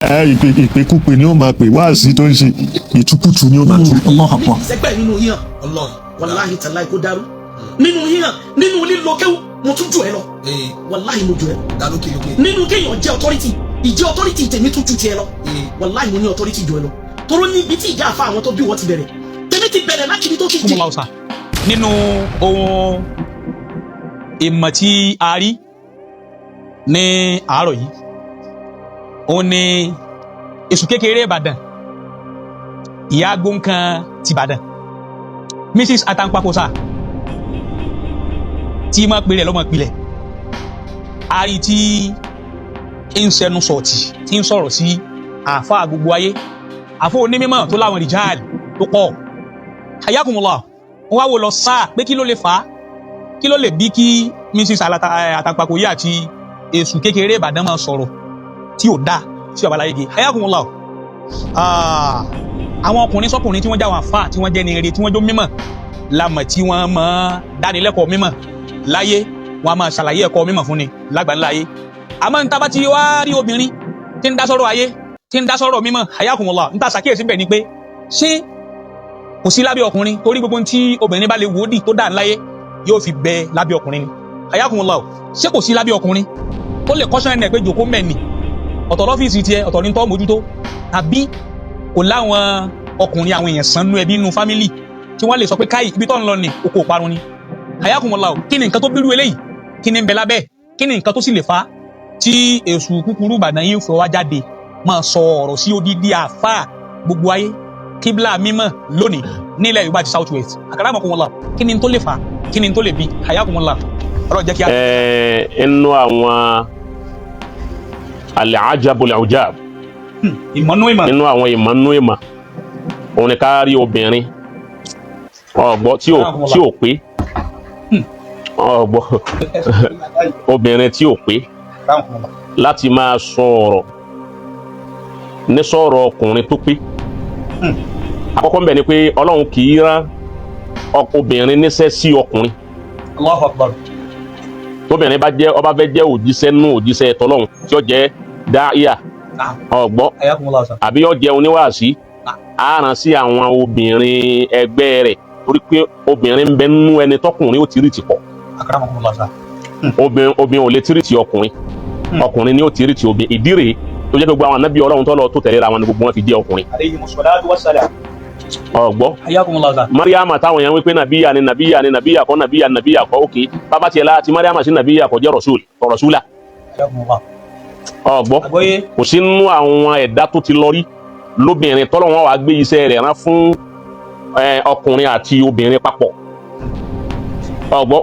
ìpèkúpè ni ó máa pè wáàsí tó ń ṣe ìtukùtù ni ó máa tú. sẹgbẹ́ nínú yíyan wàláhì tàláhì kó dárú nínú yíyan nínú lílo kéwù mo tún jù ẹ lọ wàláhì mo jù ẹ lọ nínú kéèyàn jẹ́ authority ìjẹ́ authority tèmi tún ju tiẹ̀ lọ wàláhì mo ní authority jù ẹ lọ toró ní ibi tí ìjà àfa àwọn tó bí wọ́n ti bẹ̀rẹ̀ tèmi ti bẹ̀rẹ̀ láti ibi tó ti jẹ́. nínú ohun ìmọ̀ tí a rí ní àárọ̀ yìí òun ni èṣù kékeré Ìbàdàn ìyá gbóǹkan ti Ìbàdàn Mrs. Atankpakosa tí mọ̀ pé rẹ̀ lọ́mọ ìpìlẹ̀ a rí tí ń sẹnu sọ̀tì tí ń sọ̀rọ̀ sí àáfàá gbogbo ayé àfọ́ onímọ̀ tó láwọn rìjáàlì tó pọ̀ ayakumullah wọ́n wá wò lọ sáà pé kí ló lè fà á kí ló lè bí kí Mrs. Atankpakoyi àti èṣù kékeré Ìbàdàn máa sọ̀rọ̀ tí ò dáa sí babaláyége ayakumullah àwọn ọkùnrin sọkùnrin tí wọ́n já wọn àfáà tí wọ́n jẹ́ ní eré tí wọ́n jó mímọ̀ lámọ̀ tí wọ́n máa dánilẹ́kọ̀ọ́ mímọ̀ láyé wọ́n máa ṣàlàyé ẹ̀kọ́ mímọ̀ fún ni lágbàláyé àmọ́ níta bá ti wá rí obìnrin tí ń dá sọ̀rọ̀ ayé tí ń dá sọ̀rọ̀ mímọ̀ ayakumullah níta ṣàkíyèsí bẹ̀ ni pé ṣé kò sí lábẹ́ ọkùnrin torí gbogbo tí obìnrin bá lè wò ó dì tó dà láyé yóò fi bẹ lábẹ́ ọkùnrin ni ayakumullah ṣé kò sí lábẹ́ ọkùnrin tó lè kọ́ṣọ́ ẹni ẹ̀ pé jòkó mẹ́ni ọ̀tọ̀ lọ́fíìsì tiẹ̀ ọ̀tọ̀ ní tọ́ mójútó tàbí kò láwọn ọkùnrin àwọn èèyàn sànú ẹbí inú fámílì tí wọ́n lè sọ pé káyì ibi tó ń lọ ní oko parun ni ayakumullah kí ni nǹkan tó bírú eléyìí kí ni ń bẹ lábẹ́ kí ni nǹkan tó sì lè fa tí èṣù kúkúrú Ìbàdàn yìí fẹ́ wá jáde máa sọ ọ̀rọ̀ sí odidi àfáà gbogbo ayé kíbla mímọ́ lónìí nílẹ̀ Yorùbá ti South West akramakumullah kí ni tó lè fa kí ni tó lè bí ayakumullah ọ̀rọ̀ jẹ́ kí a. inú àwọn al-ajabul ujab inú àwọn ìmọ̀nú ìmọ̀ òun ni ká rí obìnrin ọ̀gbọ́ tí ò pé ọ̀gbọ́ obìnrin tí ò pé láti máa sọ̀rọ̀ ní sọ̀rọ̀ ọkùnrin tó pé àkọ́kọ́ ń bẹ ni pé Ọlọ́run kì í rán obìnrin níṣẹ́ sí ọkùnrin. Allahu Akbar. tóbìnrin bá jẹ́ ọba fẹ́ jẹ́ òjíṣẹ́ nù òjíṣẹ́ tọ́lọ́run tí ó jẹ́ dáíyà ọ̀gbọ́ àbí ó jẹ́ oníwàásí á rán sí àwọn obìnrin ẹgbẹ́ rẹ̀ torí pé obìnrin ń bẹ nínú ẹni tọkùnrin ó tìrìtì pọ̀ obìnrin ò lè tìrìtì ọkùnrin ọkùnrin ni ó tìrìtì obìnrin ìdí rèé tó jẹ́ gbogbo àwọn anábì Ọlọ́run tó lọ tó tẹ̀lé ra wọn ni gbogbo wọn fi jẹ́ ọkùnrin. ọ̀gbọ́ Mariama táwọn èèyàn wípé nàbíyà ni nàbíyà kọ́ òkè bàbá tiẹ̀ la ti Mariama sí nàbíyà kọ́ jẹ́ rọ̀ṣúlà. ọ̀gbọ́ kò sí nínú àwọn ẹ̀dá tó ti lọ rí lóbìnrin tọ́lọ̀ wọn wàá gbé iṣẹ́ rẹ̀ rán fún ọkùnrin àti obìnrin papọ̀. ọ̀gbọ́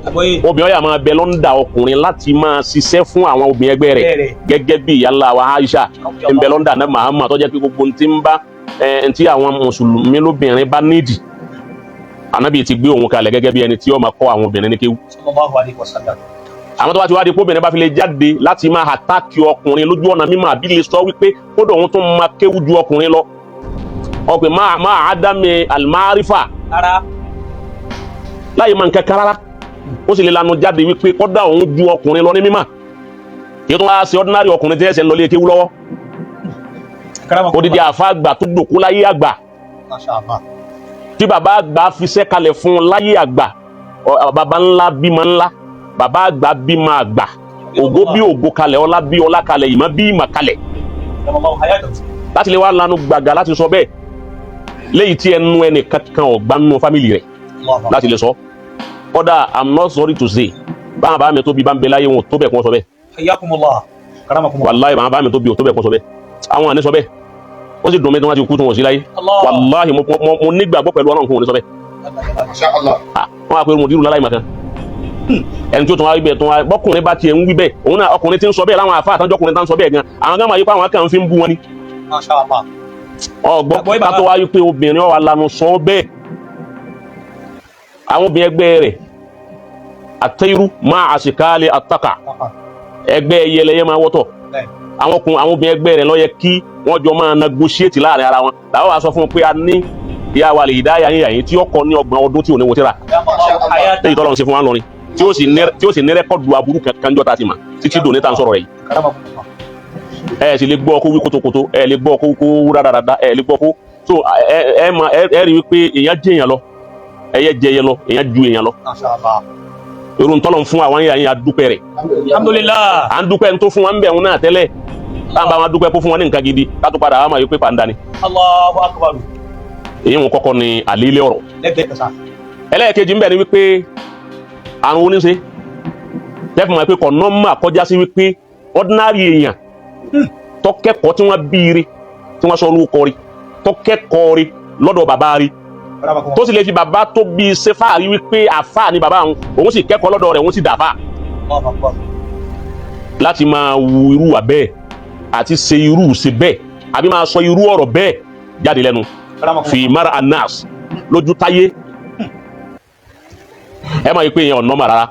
obìnrin ọ̀yà máa bẹ lọ́ndà ọkùnrin láti máa ṣiṣẹ́ fún àwọn obìnrin ẹgbẹ́ rẹ̀ gẹ́gẹ́ bí ìyá wa Aisha ń bẹ lọ́ndà náà Muhammad tó jẹ́ pé gbogbo ti ń bá tí àwọn mùsùlùmí lóbìnrin bá nídìí Ànábì ti gbé òun kalẹ̀ gẹ́gẹ́ bí ẹni tí ó máa kọ́ àwọn obìnrin ní kéwú. àwọn tó bá ti wá di pé obìnrin bá fi lè jáde láti máa àtàkì ọkùnrin lójú ọ̀nà mímọ́ àbí lè sọ wípé kódà òun tó máa kéwú ju ọkùnrin lọ ọkùnrin máa ádámì almárífà láyé máa ń kẹ́kẹ́ rárá ó sì lè lanu jáde wípé kódà òun ju ọkùnrin lọ ní mímọ́ kí ó tún wá sí ordinary ọkùnrin tí ẹ̀sẹ̀ ń lọ lé kéwú lọ́wọ́ odidi àfa àgbà tó dòkú láyé àgbà tí bàbá àgbà fiṣẹ́ kalẹ̀ fún láyé àgbà bàbá ńlá bímọ ńlá bàbá àgbà bímọ àgbà ògo bí ògo kalẹ̀ ọlá bí ọlá kalẹ̀ ìmọ̀ bí ìmọ̀ kalẹ̀ láti lè wá lanu gbàgà láti sọ bẹ́ẹ̀ léyìí tí ẹnu ẹnì kankan ọ̀gbá nínú fámìlì rẹ̀ láti lè sọ kódà I'm not sorry to say báwọn bá mi tó bí bá ń bẹ láyé wọn tó bẹ̀ kún sọ bẹ́ẹ̀ wàláhì báwọn bá mi tó bí ò tó bẹ̀ kún sọ bẹ́ẹ̀ àwọn àní sọ bẹ́ẹ̀ ó sì dùn mí tí wọ́n ti kú tí wọ́n sí láyé wàláhì mo nígbàgbọ́ pẹ̀lú Ọlọ́run kún òní sọ bẹ́ẹ̀ wọ́n á pé mo dírù láláì màkan ẹni tí ó tún wá wíbẹ̀ tún wá bọ́kùnrin bá tiẹ̀ ń wí bẹ́ẹ̀ òun náà ọkùnrin tí ń sọ bẹ́ẹ̀ láwọn àfáà àtàjọkùnrin tá ń sọ bẹ́ẹ̀ gan àwọn gan máa yí pé àwọn kan fi ń bú wọn ni ọgbọ́n ká tó wá wípé obìnrin ọ̀wà lanu sọ bẹ́ẹ̀ àwọn obìnrin ẹgbẹ́ rẹ̀ àtẹ́rù máa àṣìkáàlẹ̀ àtàkà ẹgbẹ́ ẹyẹlẹyẹ máa wọ́tọ̀ àwọn obìnrin ẹgbẹ́ rẹ̀ ló yẹ kí wọ́n jọ máa negotiate láàrin ara wọn làwọn wá sọ fún un pé a ní ìyá wa lè Hidaya yín tí ó kọ ní 30 ọdún tí ò ní wo tíra tẹ́yì tọ́lọ́run ṣe fún wa lọ́rin tí ó sì ní rẹ́kọ̀dù aburú kankan jọ́ta ti mà títí dòní tá ń sọ̀rọ̀ rẹ̀ yìí ẹ sì lè gbọ́ ọkọ wí kótókótó, ẹ lè gbọ́ ọkọ wí kó rádaràda, ẹ lè gbọ́ ọkọ so ẹ rí wípé èèyàn jẹ èèyàn lọ, ẹyẹ jẹ èèyàn lọ, èèyàn ju èèyàn lọ. irú ntọ́lọ̀ fún àwọn yẹn adúpẹ́ rẹ̀. alhamdulillah. à ń dúpẹ́ ní tó fún wa ń bẹ̀ wọn náà tẹ́lẹ̀ táwọn bá wọn dúpẹ́ kó fún wọn ní nǹkan gidi ká tó padà wá máa yọ pé pàǹdà ni. Allahu akbar. èyí wọn kọ́kọ́ ni àlélẹ́ ọ̀rọ̀. lẹ́gbẹ̀ẹ́ ẹlẹ́ẹ̀kejì ń bẹ ni wípé àrùn oníṣe lẹ́fún wọn pé kọ̀ nọ́mà kọjá sí wípé ordinary èèyàn tó kẹ́kọ̀ọ́ tí wọ́n bí rí tí wọ́n sọ orúkọ rí tó kẹ́kọ̀ọ́ rí lọ́dọ̀ bàbá rí tó sì lè fi bàbá tó bí sefáàrí wípé àfáà ni bàbá òun sì kẹ́kọ̀ọ́ lọ́dọ̀ rẹ̀ òun sì dàfà láti máa wu irú wà bẹ́ẹ̀ àti ṣe irú ṣe bẹ́ẹ̀ àbí máa sọ irú ọ̀rọ̀ bẹ́ẹ̀ jáde lẹ́nu fi mara anas lójú táyé ẹ máa yí pé èèyàn ọ̀nà mà rárá.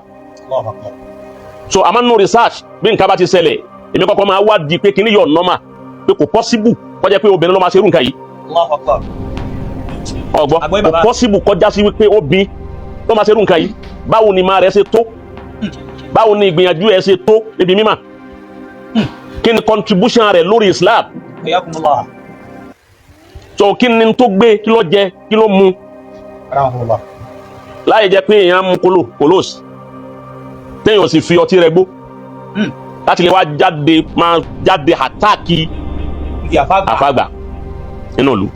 so àmọ́ nínú research bí nǹkan bá ti ṣẹlẹ̀ èmi kọ́kọ́ máa wádìí pé kíní yọ ọ̀nà mà pé kò possible kọjá pé obìnrin ló máa ṣe irú nǹkan yìí. ọgbọ́n kò possible kọjá sí wípé obìnrin ló máa ṣe irú nǹkan yìí báwo ni máa rẹ̀ ṣe tó báwo ni ìgbìyànjú ẹ̀ ṣe tó níbi mímọ̀ kí ni contribution rẹ̀ lórí Islam. so kí ni tó gbé kí ló jẹ kí ló mu láì jẹ́ pé èèyàn mú kolos téèyàn sì fi ọtí rẹ̀ gbó láti lè wá jáde àtáàkì àfàgbà nínú ìlú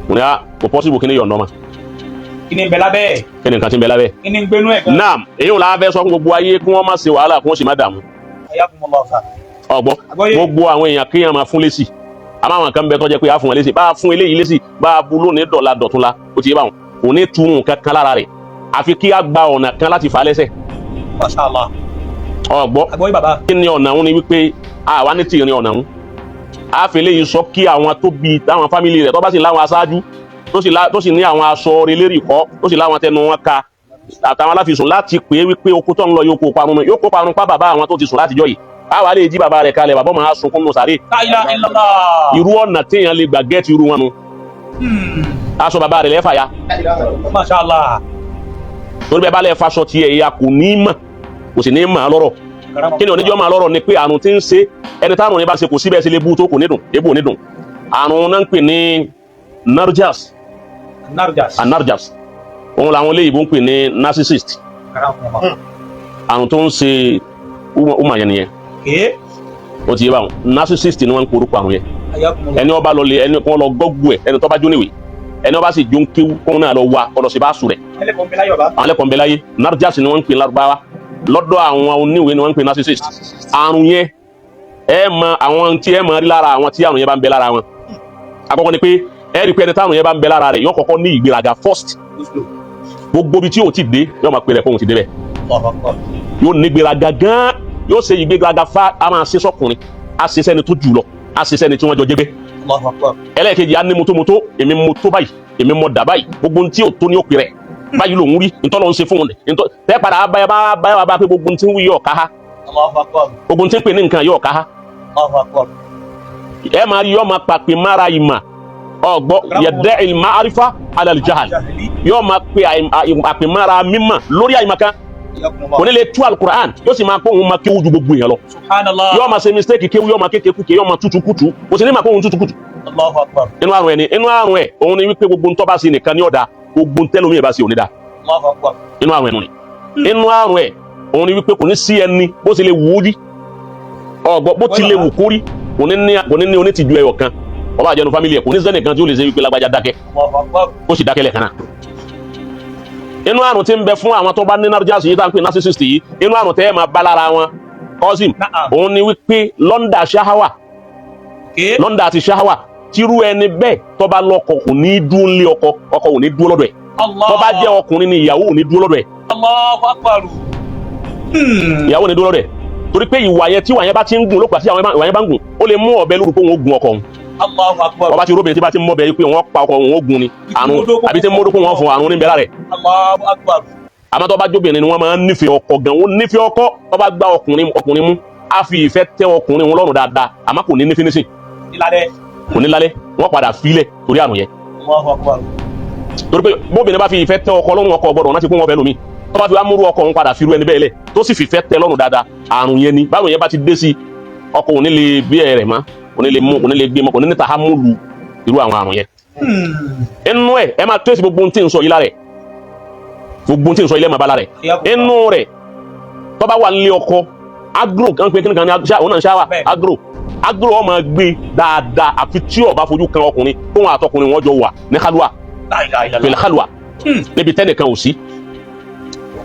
wọn ni a kò possible kí ni yọ̀ nọ́mà kí ni ń bẹ lábẹ́ kí ni nǹkan tí ń bẹ lábẹ́ kí ni ń gbénú ẹ̀ gan. naam èyí ò láfẹ́ sọ fún gbogbo ayé kí wọ́n má ṣe wàhálà kí wọ́n sì má dààmú ọgbọ́n gbogbo àwọn èèyàn kéèyàn máa fún lésì àmọ́ àwọn kan bẹ tó jẹ́ pé a fún wọn lésì bá a fún eléyìí lésì bá a bu lónìí dọ̀la dọ̀túnla ó ti yé báwọn kò ní túrun kankan lára rẹ̀ àfi kí a gba ọ̀nà kan láti fà á lẹ́sẹ̀. Mashallah. ọgbọ́n kí ni ọ̀nà òun ni wípé àwa ní tìrín ọ̀nà òun a fi eléyìí sọ kí àwọn tó bí táwọn fámìlì rẹ̀ tó bá sì láwọn aṣáájú tó sì ní àwọn aṣọ relérì kọ́ tó sì láwọn tẹnu wọn ka àtàwọn aláfisùn láti pè é wípé oko tó ń lọ yóò kó parun pa bàbá àwọn tó ti sùn látijọ́ yìí àwa lè jí bàbá rẹ̀ kalẹ̀ bàbá máa sunkún nù sàré. La ilaha illallah. irú ọ̀nà téèyàn lè gbà gẹ́ẹ̀tì irú wọn nu aṣọ bàbá rẹ̀ lẹ́fà ya. Mashallah. torí bẹ́ẹ̀ bá lẹ́ faṣọ tiẹ̀ ya kò ní mọ̀ kò sì ní mọ̀ á lọ́rọ̀ kí ni oníjọ́ máa lọ́rọ̀ ni pé àrùn tí ń ṣe ẹni táwọn ní bá ṣe kò síbẹ̀ sí lè bú tó kò ní dùn ebò ní dùn àrùn náà ń pè ní narjas òun làwọn olóyìnbó ń pè ní narcissist àrùn tó ń ṣe ọmọ yẹn nìyẹn ó ti yé báwọn narcissist ni wọ́n ń porúkọ àrùn yẹn ẹni ọba lọ lé ẹni kan lọ gọ́gù ẹ ẹni tó bá jóníwèé ẹni ọba sì jó ń kéwú kóun náà lọ wá ọlọ sí bá sùn rẹ àwọn ẹlẹ́kọ̀ọ́ ń bẹ láyé narjas ni wọ́n ń pè lárúbáwá lọ́dọ̀ àwọn oníwèé ni wọ́n ń pè narcissist àrùn yẹn ẹ mọ àwọn tí ẹ mọ rí lára àwọn tí àrùn yẹn bá ń bẹ lára wọn àkọ́kọ́ ni pé ẹ rí pé ẹni táwọn yẹn bá ń bẹ lára rẹ̀ yóò kọ́kọ́ ní ìgbéraga first gbogbo ibi tí yóò ti dé yóò máa pè rẹ̀ fóun ti débẹ̀ yóò ní ìgbéraga gan yóò ṣe ìgbéraga fa a máa ṣe sọkùnrin a ṣe sẹ́ni tó jù lọ a ṣe sẹ́ni tí wọ́n jọ jẹ́gbẹ́ ẹlẹ́ẹ̀kejì a ní motomoto èmi moto báyìí èmi mọ̀ dà báyìí gbogbo tí yóò tó ní òpè rẹ̀ báyìí lòún rí ntọ́lọ́ ń ṣe fún un tẹ́ padà báyà bá pé gbogbo tí ń wí yóò ká ha gbogbo tí ń pè ní nǹkan yóò ká ha ẹ máa rí yóò máa pàpè mára ìmà ọgbọ yẹdẹ ìmà àrífà alàlìjahal yóò máa pè àpè mára mímà lórí àyìmàkan kò ní lè tú alukur'an yóò sì máa pọ̀ òun máa kéwú ju gbogbo èèyàn lọ yóò máa ṣe mistake kéwú yóò máa kékeré yóò máa tútù kùtù kò sì ní máa pọ̀ òun tútù kùtù inú àrùn ẹ̀ ni inú àrùn ẹ̀ òun ni wípé gbogbo ntọ́ bá sí nìkan ní ọ̀dà gbogbo ntẹ́lómi ẹ̀ bá sí òní dá inú àrùn ẹ̀ nù ni inú àrùn ẹ̀ òun ni wípé kò ní sí ẹni bó ti lè wù ú rí ọgbọ bó ti lè wù kó rí kò ní ní onítìjú ẹyọ kan ọba àjẹnu fámìlì ẹ kò ní sẹ́nì kan tí ó lè ṣe wípé lágbájá dákẹ́ ó sì dákẹ́ lẹ́ẹ̀kan náà inú àrùn tí ń bẹ fún àwọn tó bá ní narjas yìí tá à ń pè narcissist yìí inú àrùn tẹ́ ẹ máa bá lára wọn cousin òun ni wípé lọ́ndà ṣáháwà lọ́ndà àti ṣáháwà tírú ẹni bẹ́ẹ̀ tó bá lọ́kọ kò ní dúró lé ọkọ ò ní dúró lọ́dọ̀ ẹ̀ tó bá jẹ́ ọkùnrin ni ìyàwó ò ní dúró lọ́dọ̀ ẹ̀ ìyàwó ò ní dúró lọ́dọ̀ ẹ̀ torí pé ìwà yẹn tí ìwà yẹn bá ti ń gùn lópa tí ìwà yẹn bá ń gùn ó lè mú ọ̀bẹ lórúkọ òun ó gun ọkọ òun ọba tí róbìnrin tí bá ti mọ bẹ pé wọn pa ọkọ òun ó gun ni àrùn àbí tí módókó wọn fún àrùn oníbẹ̀rẹ̀ rẹ̀ àmọ́ tó bá jóbìnrin ni wọ́n máa ń nífẹ̀ẹ́ ọkọ gan ó nífẹ̀ẹ́ ọkọ tó bá gbá ọkùnrin mú á fi ìfẹ́ tẹ ọkùnrin wọn lọ́rùn dáadáa àmọ́ kò ní finishing kò ní lálẹ́ wọ́n padà filẹ̀ torí àrùn yẹn torí pé bóbìnrin bá fi ìfẹ́ tẹ ọkọ lọ́rùn ọkọ gbọ́dọ̀ rántí pé wọ́n bẹ lómi tó bá fi wá múrú ọkọ òun padà fi irú ẹni bẹ́ẹ̀ lẹ̀ tó sì fìfẹ́ tẹ lọ́rùn dáadáa àrùn yẹn ni báwọn yẹn bá ti dé sí ọkọ ò ní lè bí ẹ rẹ̀ mọ́ ò ní lè mú ò ní lè gbé mọ́ kò ní ní tahammulu irú àwọn àrùn yẹn. inú ẹ máa tẹ́sí gbogbo ohun tí ń sọ yìí lára ẹ̀ gbogbo ohun tí ń sọ ilé máa bá lára ẹ̀ inú rẹ̀ tó bá wà nílé ọkọ agro kan pé kíni kan ní òun náà ṣáwà agro ó máa gbé dáadáa àfi tí ó bá fojú kan ọkùnrin tóun àtọkùnrin wọn jọ wà ní kálúwà pẹ̀lú kálúwà níbi tẹ́nìkan ò sí.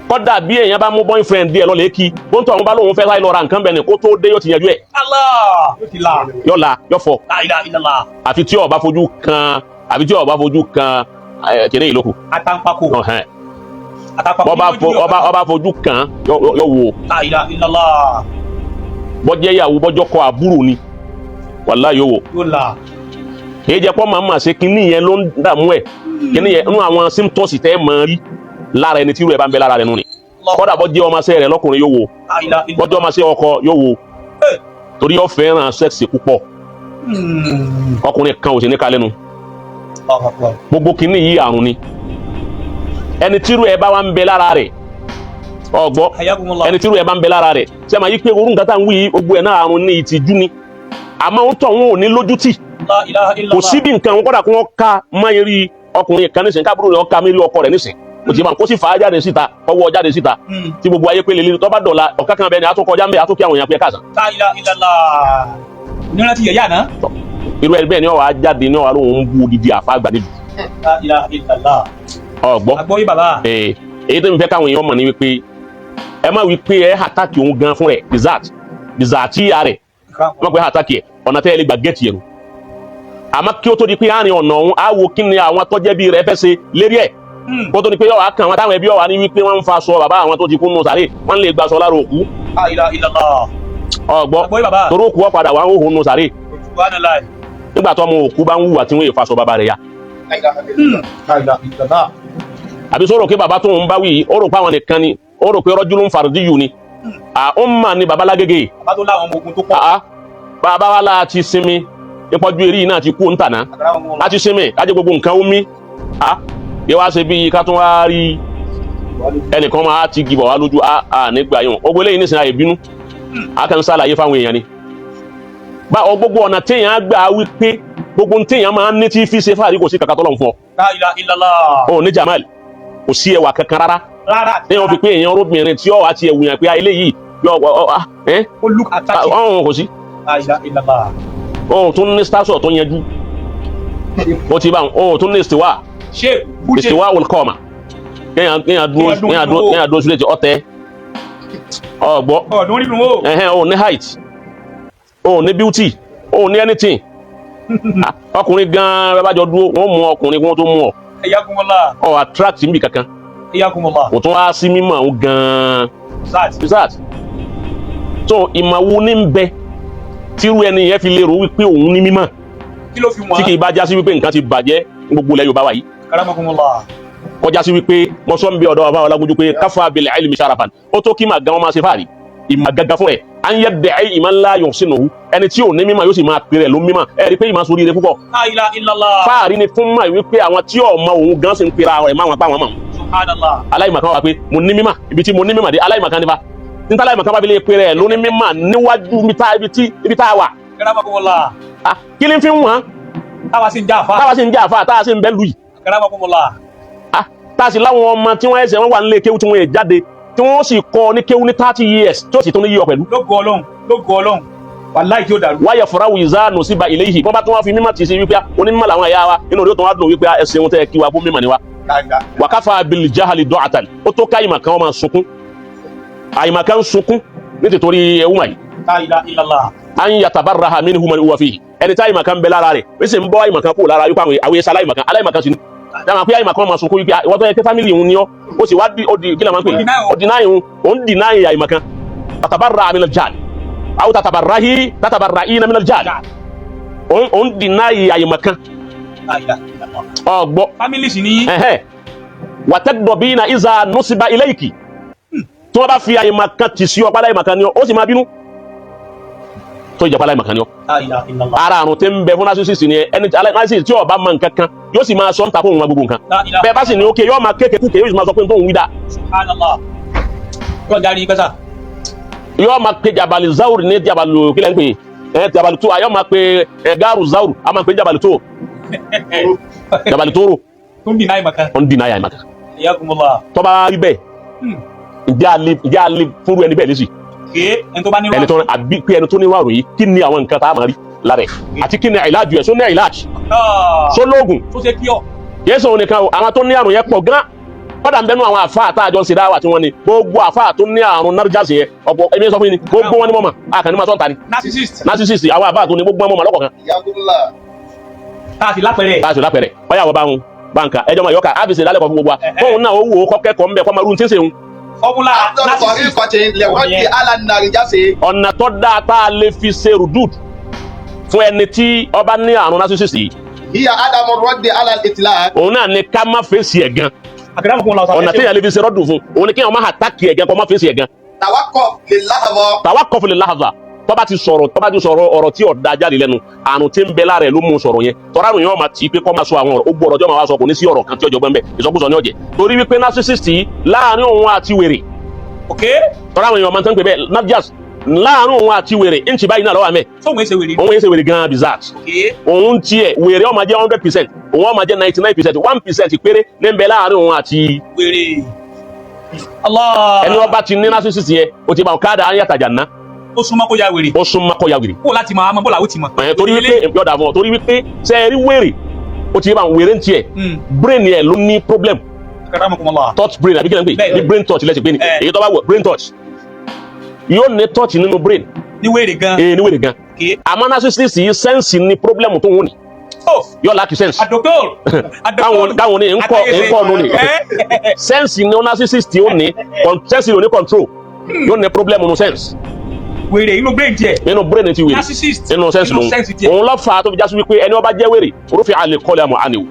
kọ́dà bí èèyàn bá mú boyfriend díẹ̀ lọ́lẹ̀ kí bóńtò àwọn bá lóun fẹ́ láì lọ ra nǹkan bẹ̀ ni kó tó dé yóò ti yanjú ẹ̀. yọ̀la yọ̀fọ̀ àfi tí ó bá fojú kan kìnìún yìí lóko. Àtàǹpàkò. ọba fojú kan yọ wò. bọ́jẹ́ ìyàwó bọ́jọ́ kọ àbúrò ni wàláhì yóò wò. kìí jẹ́ pọ́ màmá ṣe kínní yẹn ló ń dààmú ẹ̀ kínní yẹn nínú àwọn symptoms tẹ́ mọ̀ rí lára ẹni tí irú ẹ̀ bá ń bẹ lára rẹ̀ nù ni. kọ́dà bọ́jẹ́ ọmọọṣẹ́ rẹ̀ lọ́kùnrin yóò wò bọ́jẹ́ ọmọọṣẹ́ ọkọ yóò wò torí ó fẹ́ràn sẹ́ẹ̀sì púpọ̀ ọkùnrin kan ò sì ní ká lẹ́nu gbogbo kínní yìí àrùn ni ẹni tí irú ẹ̀ bá wà ń bẹ lára rẹ̀ ọgbọ ẹni tí irú ẹ̀ bá ń bẹ lára rẹ̀ ṣé máa yí pé orú nǹkan tá à ń wí gbogbo ẹ̀ náà àrùn ní ìtìjú ni àmọ́ ó tọ̀ wọn ò ní lójútì kò sí bí nǹkan wọn kọ́dà kí wọ́n ká máyérí ọkùnrin kan nísìnyí káàbùrò rẹ̀ ká mérí ọkọ rẹ̀ nísìnyí kò tí ì máa kó sì fà á jáde síta ọwọ́ jáde síta tí gbogbo ayé pé lè tó bá dọ̀la ọ̀ká kan bẹ́ẹ̀ ni àtúnkọjá ń bẹ àtúnkí àwọn èèyàn pé káàsán. irú ẹ bẹ́ẹ̀ ni wọ́n wá jáde ní ọ̀wá lóun ń bú odidi àfa àgbà nídìí. ọgbọ́ èyí tó ń fẹ́ káwọn èèyàn mọ̀ ní wípé ẹ má wí pé ẹ àtàkì òun gan fún rẹ̀ dìzàtìyà rẹ̀ wọ́n pẹ́ àtàkì ẹ̀ ọ̀nà tẹ́ ẹ lè gbà gẹ́ẹ̀tì ẹ̀rù àmọ́ kí ó tó di pé àárín ọ̀nà ọ̀hún á wo kí ni àwọn tọ́jẹ́ bí rẹ̀ fẹ́ ṣe lérí ẹ̀ kó tó di pé yọ̀wá kan àwọn táwọn ẹbí ọ̀wá ní wípé wọ́n ń fa aṣọ bàbá àwọn tó ti kú nù sàré wọ́n lè gba aṣọ lára òkú ọgbọ́ torí òkú wọn padà wà ń hòhùn nù sàré nígbà tó ọmọ òkú bá ń hùwà tí wọ́n yè faṣọ bàbá rẹ̀ ya. àbí sọ̀rọ̀ kí bàbá tó ń bá wí ó rò pé àwọn nìkan ni ó rò pé rọ́jú ló ń fàrùdí yù ni ó ń mà ní babalágége bàbá wa láti sinmi ìpọ́jú eré náà ti kú ń tàná láti sinmi kájẹ gbogbo nǹkan ó mí yẹ wá ṣe bí ká tún wá rí ẹnìkan máa ti gibọ̀ wá lójú nígbà yẹn ogun eléyìí nísìnyí àyè bínú a kàn ń ṣàlàyé fáwọn èèyàn ni bá ọ gbogbo ọ̀nà téèyàn gbà wípé gbogbo téèyàn máa ń ní tí fi ṣe fáàrí kò sí kàkà tó lọ́n fún ọ ò ní jamal kò sí ẹwà kankan rárá téèyàn fi pé èèyàn róbìnrin tí ọ àti ẹwù yẹn pé eléyìí ọ̀hún kò sí ọ̀hún tún ní stasọ̀ tó yanjú ó ti bá ọ̀hún tún ní ìsìwá wọlkọ́ọ̀mà kéèyàn dúró sílẹ̀ tí ọ tẹ́ ọgbọ́ ọ̀hún ní height ọ̀hún ní beauty ọ̀hún ní anything ọkùnrin gan bẹ́ẹ̀ bá jọ dúró wọ́n mú ọkùnrin wọ́n tó mú ọ ọ attract níbi kankan kò tún wá sí mímọ̀ àwọn gan research so ìmọ̀wó ní ń bẹ tírú ẹni yẹn fi lè rò wípé òun ní mímọ̀ tí kì í bá já sí wípé nǹkan ti bàjẹ́ gbogbo ilẹ̀ Yorùbá wa yìí kọjá sí wípé mo sọ ń bí ọ̀dọ́ bàbá Ọlágúnjú pé káfà bil ilmi sharafan ó tó kí màá gan wọn máa ṣe fáàrí ìmọ̀ gangan fún ẹ̀ à ń yẹ dẹ̀ ìmọ̀ ńlá yọ̀ sínú ẹni tí ò ní mímọ̀ yóò sì máa pèrè ló mímọ̀ ẹ rí i pé ìmọ̀ sórí ire púpọ̀ fáàrí ni fún mọ̀ wípé àwọn tí ò mọ òun gan sì ń pera ẹ̀ máa wọn pa wọn mọ̀ aláìmọ̀kan wà pé mo ní mímọ̀ ibi tí mo ní mímọ̀ dé aláìmọ̀kan nípa níta aláìmọ̀kan bá fi lè pèrè ló ní mímọ̀ níwájú ibi tá a wà kí ni fi ń wọ́n táwa sì ń jà àfa táwa sì ń bẹ́ lù yìí tá a sì láwọn ọmọ tí wọ́n ẹsẹ̀ wọn wà nílé kéwú tí wọ́n yẹ jáde tí wọ́n sì kọ́ ní kéwú ní 30 years tí ó sì tún ní yíyọ pẹ̀lú. lógo Ọlọ́run wàláhì tí ó dàrú. wáyà fúra wìzá nù síba ilé yìí wọ́n bá tún wá fi mímọ̀ tì sí wípé onímọ̀ làwọn ẹ̀yà wa inú òde tó wá dùn wípé ẹsẹ̀ wọn tẹ́ kí wa fún mímọ̀ ni wa. wàkàfà bil jahali du'atan ó tó ká àyìmọ̀kan wọn máa sunkún àyìmọ̀kan sunkún nítorí ẹ̀wù màyì. an yatabarraha minhu man huwa fihi ẹni tí àyìmọ̀kan bẹ lára rẹ̀ ó sì ń bọ́ àyìmọ̀kan kó lára yóò àwọn ẹ̀sẹ̀ aláìmọ̀kan sí ni dáhùn pé àyìmọ̀kan máa sunkún wípé ìwọ́n tó yẹ kí fámìlì òun ni ọ́ ó sì wá kí lè máa ń pè ó dìnáì òun dìnáì àyìmọ̀kan tatabarra minal jahl aw tatabarra'ina minal jahl òun dìnáì àyìmọ̀kan ọgbọ́ fámìlì sì ní wàtẹ́gbọ̀bìnà iza nusiba ilayki tí wọ́n bá fi àyìmọ̀kan tì sí ọpá láyìmọ̀kan ni ó sì máa bínú tó ìjọba aláìmọ̀kan ni ọ. ara àrùn tí ń bẹ fún narcissist ni ẹni narcissist tí ó bá mọ nǹkan kan yóò sì máa sọ ń ta fún òun gbogbo nǹkan. bẹ́ẹ̀ bá sì ní ókè yóò máa kéèké kúkè yóò sì máa sọ pé tóun wí dá. yóò máa pe jabali zaur ní jabalu kílẹ̀ ń pè jabalu tó yóò máa pe garu zaur a máa pe jabalu tó jabalu tóró. tó ń dì náà ìmọ̀kan. ó ń dì náà ìmọ̀kan. Iyakumullah. tó bá rí bẹ́ẹ̀ ǹjẹ́ a lè fúnru ẹni bẹ́ẹ̀ lé sí. ẹni tó bá nírú àrùn. àbí pé ẹni tó nírú àrùn yìí kí ni àwọn nǹkan tá a máa rí lára ẹ̀ àti kí ni ìlàjù ẹ̀ só ní ìlàjì só lóògùn. tó ṣe kí ọ. kìí sọ nìkan o àwọn tó ní àrùn yẹn pọ̀ gan kọ́dà ń bẹnu àwọn àfáà tá a jọ ń ṣe dáwà tí wọ́n ní gbogbo àfáà tó ní àrùn narjasi yẹn ọ̀pọ̀ ẹni sọ fún yín ni gbogbo wọn ni mọ̀ mà àkànní máa sọ̀tà ni. narcissist àwọn àfáà tó ní gbogbo wọn mọ̀ lọ́kọ̀ọ̀kan. táàsì lápẹ̀rẹ̀ báyàwó bá wọn báńkà ẹjọ́ máa yọkà ábísẹ̀ dálẹ́kọ̀ọ́ fún gbogbo wa fóun náà ó wò ó kọ́kẹ́kọ̀ọ́ ń bẹ kọ́ máa rú ní tí ń ṣe òun. ọ̀nà tó dáa tá a lè fi ṣe rùdùd fún ẹni tí ó bá ní àrùn narcissist yìí. hiya adamu rọ́dì alal-itlaq. òun náà ni ká má fèsì ẹ̀ gan. ọ̀nà téèyàn lè fi ṣe rọ́dùn fún òun ni kéèyàn má àtàkì ẹ̀ gan kó má fèsì ẹ̀ gan. tawaqquf lil lahza tó bá ti sọ̀rọ̀ ọ̀rọ̀ tí ọ̀dà jáde lẹ́nu àrùn tí ń bẹ lára ẹ̀ ló mú sọ̀rọ̀ yẹn tọ́ra àrùn yẹn wọ́n máa tì í pé kọ́ máa sọ àwọn ọ̀rọ̀ ó gbọ́ ọ̀rọ̀ tí wọ́n máa wá sọ kò ní sí ọ̀rọ̀ kan tí ọjọ́ gbẹ́ńbẹ́ ìsọkúsọ ní ọ̀jẹ̀ torí wípé narcissist yìí láàrin òun àti wèrè tọ́ra àwọn èèyàn máa ń tán pé bẹ́ẹ̀ narjas láàrin òun àti wèrè ń ti báyìí náà lọ́wọ́ àmẹ́ òun yẹn ṣe wèrè gan-an bizarre òun tiẹ̀ wèrè ó máa jẹ́ 100% òun ó máa jẹ́ 99% 1% péré ní ń bẹ láàrin òun àti wèrè. ẹni wọ́n bá ti ní narcissist yẹn o ti bá wọn káàdà á yàtàjà ná ó súnmọ́ kó ya wèrè. ó súnmọ́ kó ya wèrè. kó láti máa mọ bọ́ọ̀lù àwọn ti mọ̀. torí wípé yọ̀dà fún ọ torí wípé ṣe é rí wèrè ó ti bá àwọn wèrè ń tiẹ̀ brain yẹn ló ní problem. touch brain àbí kí ló ń pè ní brain touch lẹ́sìn pé ni èyí tó bá wọ̀ brain touch yóò ní touch nínú brain. ní wèrè gan. ní wèrè gan. àmọ́ narcissist yìí sense ní problem tó ń wò ní. yóò lack sense. káwọn ní nkọ́ ọ̀nù ni sense ní narcissist yóò ní sense yóò ní control yóò ní problem nínú sense. wèrè inú brain tiẹ̀. nínú brain ti wèrè nínú sense lòun òun lọ fà á tó fi jásí wípé ẹni ó bá jẹ́ wèrè orúfẹ́ àlè kọ́lé àmọ́ àníwò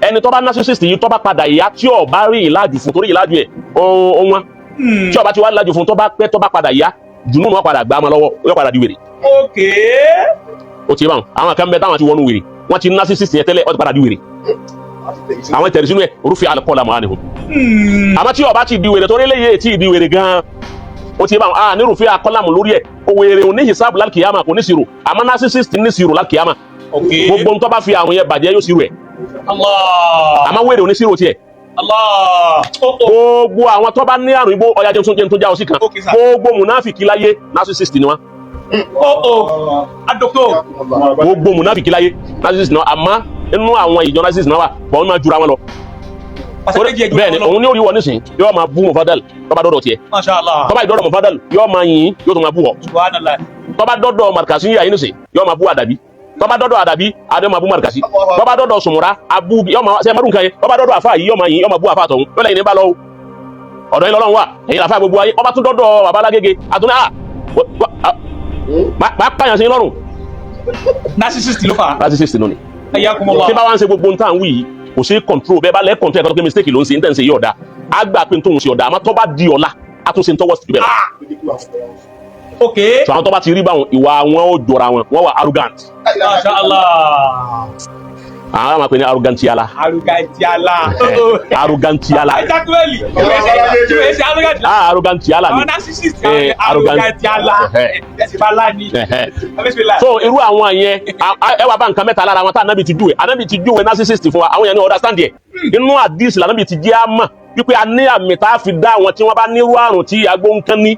ẹni tó bá narcissist yìí tó bá padà ìyá tí ó bá rí ìlàjù fún torí ìlàjù ẹ̀ òun wọn tí ó bá ti wá ìlàjù fún tó bá pẹ́ tó bá padà ìyá dùnú náà padà gbá ọmọ lọ́wọ́ yóò padà di wèrè. ó ti bá wọn àwọn kan bẹ táwọn ti wọnú wèrè wọn ti narcissist yẹn tẹ́lẹ̀ ó ti padà di wèrè àwọn tẹ̀rí sínú ẹ̀ orúfẹ́ àlè kọ́lé àmọ́ àníwò àmọ́ tí ó bá ti di wèrè torí eléyìí ti di wèrè gan-an ó ti bá wọn nírúfẹ́ akọ́lámù lórí ẹ̀ òwèrè ò ní hisabu lálkìyàmà kò ní sírò àmọ́ narcissist ní sírò lálkìyàmà gbogbo ń tó bá fi àwọn yẹn bàjẹ́ yóò sírò ẹ̀ àmọ́ wèrè ò ní sírò tiẹ̀ gbogbo àwọn tó bá ní àrùn igbó ọ̀yà jẹun tó já ọ sí kan gbogbo munafiki láyé narcissist ni wọn gbogbo munafiki láyé narcissist ni wọn àmọ́ inú àwọn ìjọ narcissist náà wà bọ̀ wọn máa jura wọn lọ bẹ́ẹ̀ni òun ní orí wọ nísìnyí yóò máa bú mọ̀fádàl tọ́ba dọ́dọ̀ tiẹ̀ tọ́ba ìdọ́dọ̀ mọ̀fádàl yóò máa yìn yóò tún máa bú wọ tọ́ba dọ́dọ̀ markasi yà yín nísìnyí yóò máa bú àdàbí tọ́ba dọ́dọ̀ àdàbí adé máa bú markasi tọ́ba dọ́dọ̀ sùmùrà abú yóò máa ṣe márùn kan yẹn tọ́ba dọ́dọ̀ àfa yìí yóò máa yìn yóò máa bú àfa tọ̀hún yóò lẹ́yìn ní bá lọ́wọ́ ọ̀dọ̀ yín lọ́lọ́run wà èyí làfa gbogbo ayé ọba tún dọ́dọ̀ babalágége àtúná máa pààyàn sí lọ́rùn narcissist ló fà. narcissist ló ní. Ayakumullah. tí bá wá ń ṣe gbogbo nǹkan wí yìí kò sí control bẹ́ẹ̀ bá lẹ́ control ẹ̀kọ́ tó pé mistake ló ń ṣe ní tẹ̀sí yìí ọ̀dà á gbà pé tóun ṣe ọ̀dà àmọ́ tó bá di ọ̀la á tún ṣe ń tọ́wọ́ sí ibẹ̀ lọ. ok. so àwọn tó bá ti rí báwọn ìwà wọn ó jọra wọn wọ́n wà arrogant. Masha Allah. àwọn máa pè ní arrogantiala. Arrogantiala. Arrogantiala. Exactly. Arrogantiala ni. Narcissist arrogantiala. So irú àwọn yẹn ẹ wá bá nǹkan mẹ́ta lára wọn tá ànábì ti júwe ànábì ti júwe narcissist fún wa àwọn yẹn ní understand yẹ inú àdìsí lànábì ti jẹ́ àmà wípé a ní àmì tá a fi dá àwọn tí wọ́n bá ní irú àrùn tí agbó ń kán ní.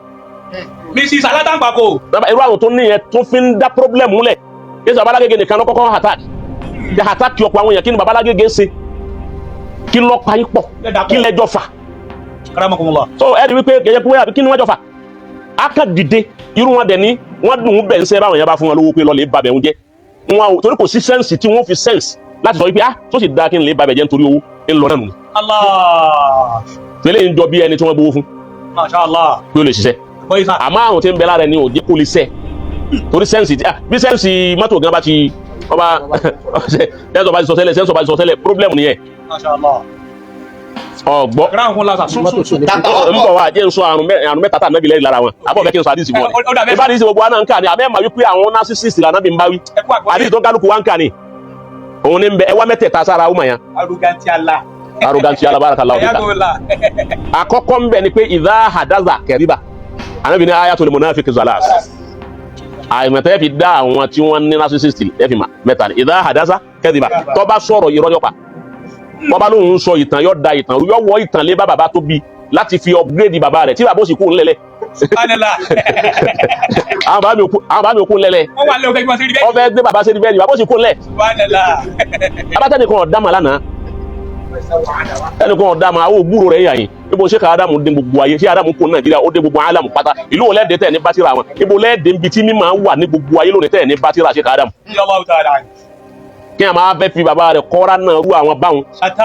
Mrs. Alátàǹpàkò. irú àrùn tó ní yẹn tó fi ń dá problem múlẹ̀ yéésù babalágége nìkan lọ́kọ́kọ́ attack the attack ọ̀pọ̀ àwọn èèyàn kí ni babalágége ṣe kí lọ́ pa yín pọ̀ kí lẹ́jọ́ fà. So ẹ rí wípé kẹ̀yẹ́ pé àbí kí ni wọ́n jọ fà á kàn dìde irú wọn dẹ̀ ní wọ́n dùn ún bẹ̀ ń sẹ́ báwọn yẹn bá fún wọn lówó pé lọ́ọ́ lè ba bẹ̀ ń jẹ́ wọn torí kò sí sẹ́ǹsì tí wọ́n fi sẹ́ǹsì láti sọ wípé tó sì dáa kí n lè ba bẹ̀ jẹ́ nítorí owó ń lọ náà nù. tẹ́lẹ̀ ń jọ bí ẹni tí wọ́n gbowó fún pé ó lè ṣiṣẹ́ àmọ́ àwọn tí ń bẹ lára ẹni ò jẹ́ kó lè sẹ́ torí sẹ́ǹsì bí sẹ́ǹsì mọ́tò gan bá ti ọba sẹ́ǹsì ọba ti sọ tẹ́lẹ̀ problem nìyẹn ọgbọ nbọ wa jẹ́ nsọ àrùn mẹ́ta tá nàbí lẹ́yìn lára wọn àbọ̀ bẹ́ẹ̀ kí n sọ àdìsí wọn ni ìbá àdìsí gbogbo wa náà ń kà ní abẹ́ mà wípé àwọn narcissist là nàbí ń bá wí àdìsí tó kálukú wa ń kà ní òun ní bẹ ẹwà mẹ́tẹ̀ẹ̀ta sára ọmọ yẹn. Arrogantiala barakallahu fika. Àkọ́kọ́ ń bẹ ni pé ìdá hadaza kẹrìbà Ànábì ní ayatul munafiqi zalas àìmọ̀tẹ́ fi dá àwọn tí wọ́n ní narcissist ẹ fi mà mẹ́ta ni idha hadasa kadhiba tó bá sọ̀rọ̀ irọ́ yọ pa wọ́n bá lóun sọ ìtàn yọ da ìtàn yọ wọ ìtàn lé bàbá tó bí láti fi upgrade bàbá rẹ̀ tí bàbá ó sì kú ńlẹ̀lẹ̀ àwọn bàbá mi ò kú ńlẹ̀lẹ̀ wọ́n fẹ́ gbé bàbá sẹ́ni bẹ́ẹ̀ ni bàbá ó sì kú ńlẹ̀ abátẹ́ni kan ọ̀dá mà lánàá ẹni kan ọ̀dá mà àwọn ògbúrò rẹ̀ yà yín ibo ṣé ká Ádámù dé gbogbo ayé ṣé Ádámù kó Nàìjíríà ó dé gbogbo Ádámù pátá ìlú wo lẹ́ẹ̀dẹ́ tẹ̀ ní bátìrà wọn ibo lẹ́ẹ̀dẹ́ ibi tí mímọ́ wà ní gbogbo ayé lónìí tẹ̀ ní bátìrà ṣé ká Ádámù. Kí a máa fẹ́ fi bàbá rẹ̀ kọ́ra náà rú àwọn báwọn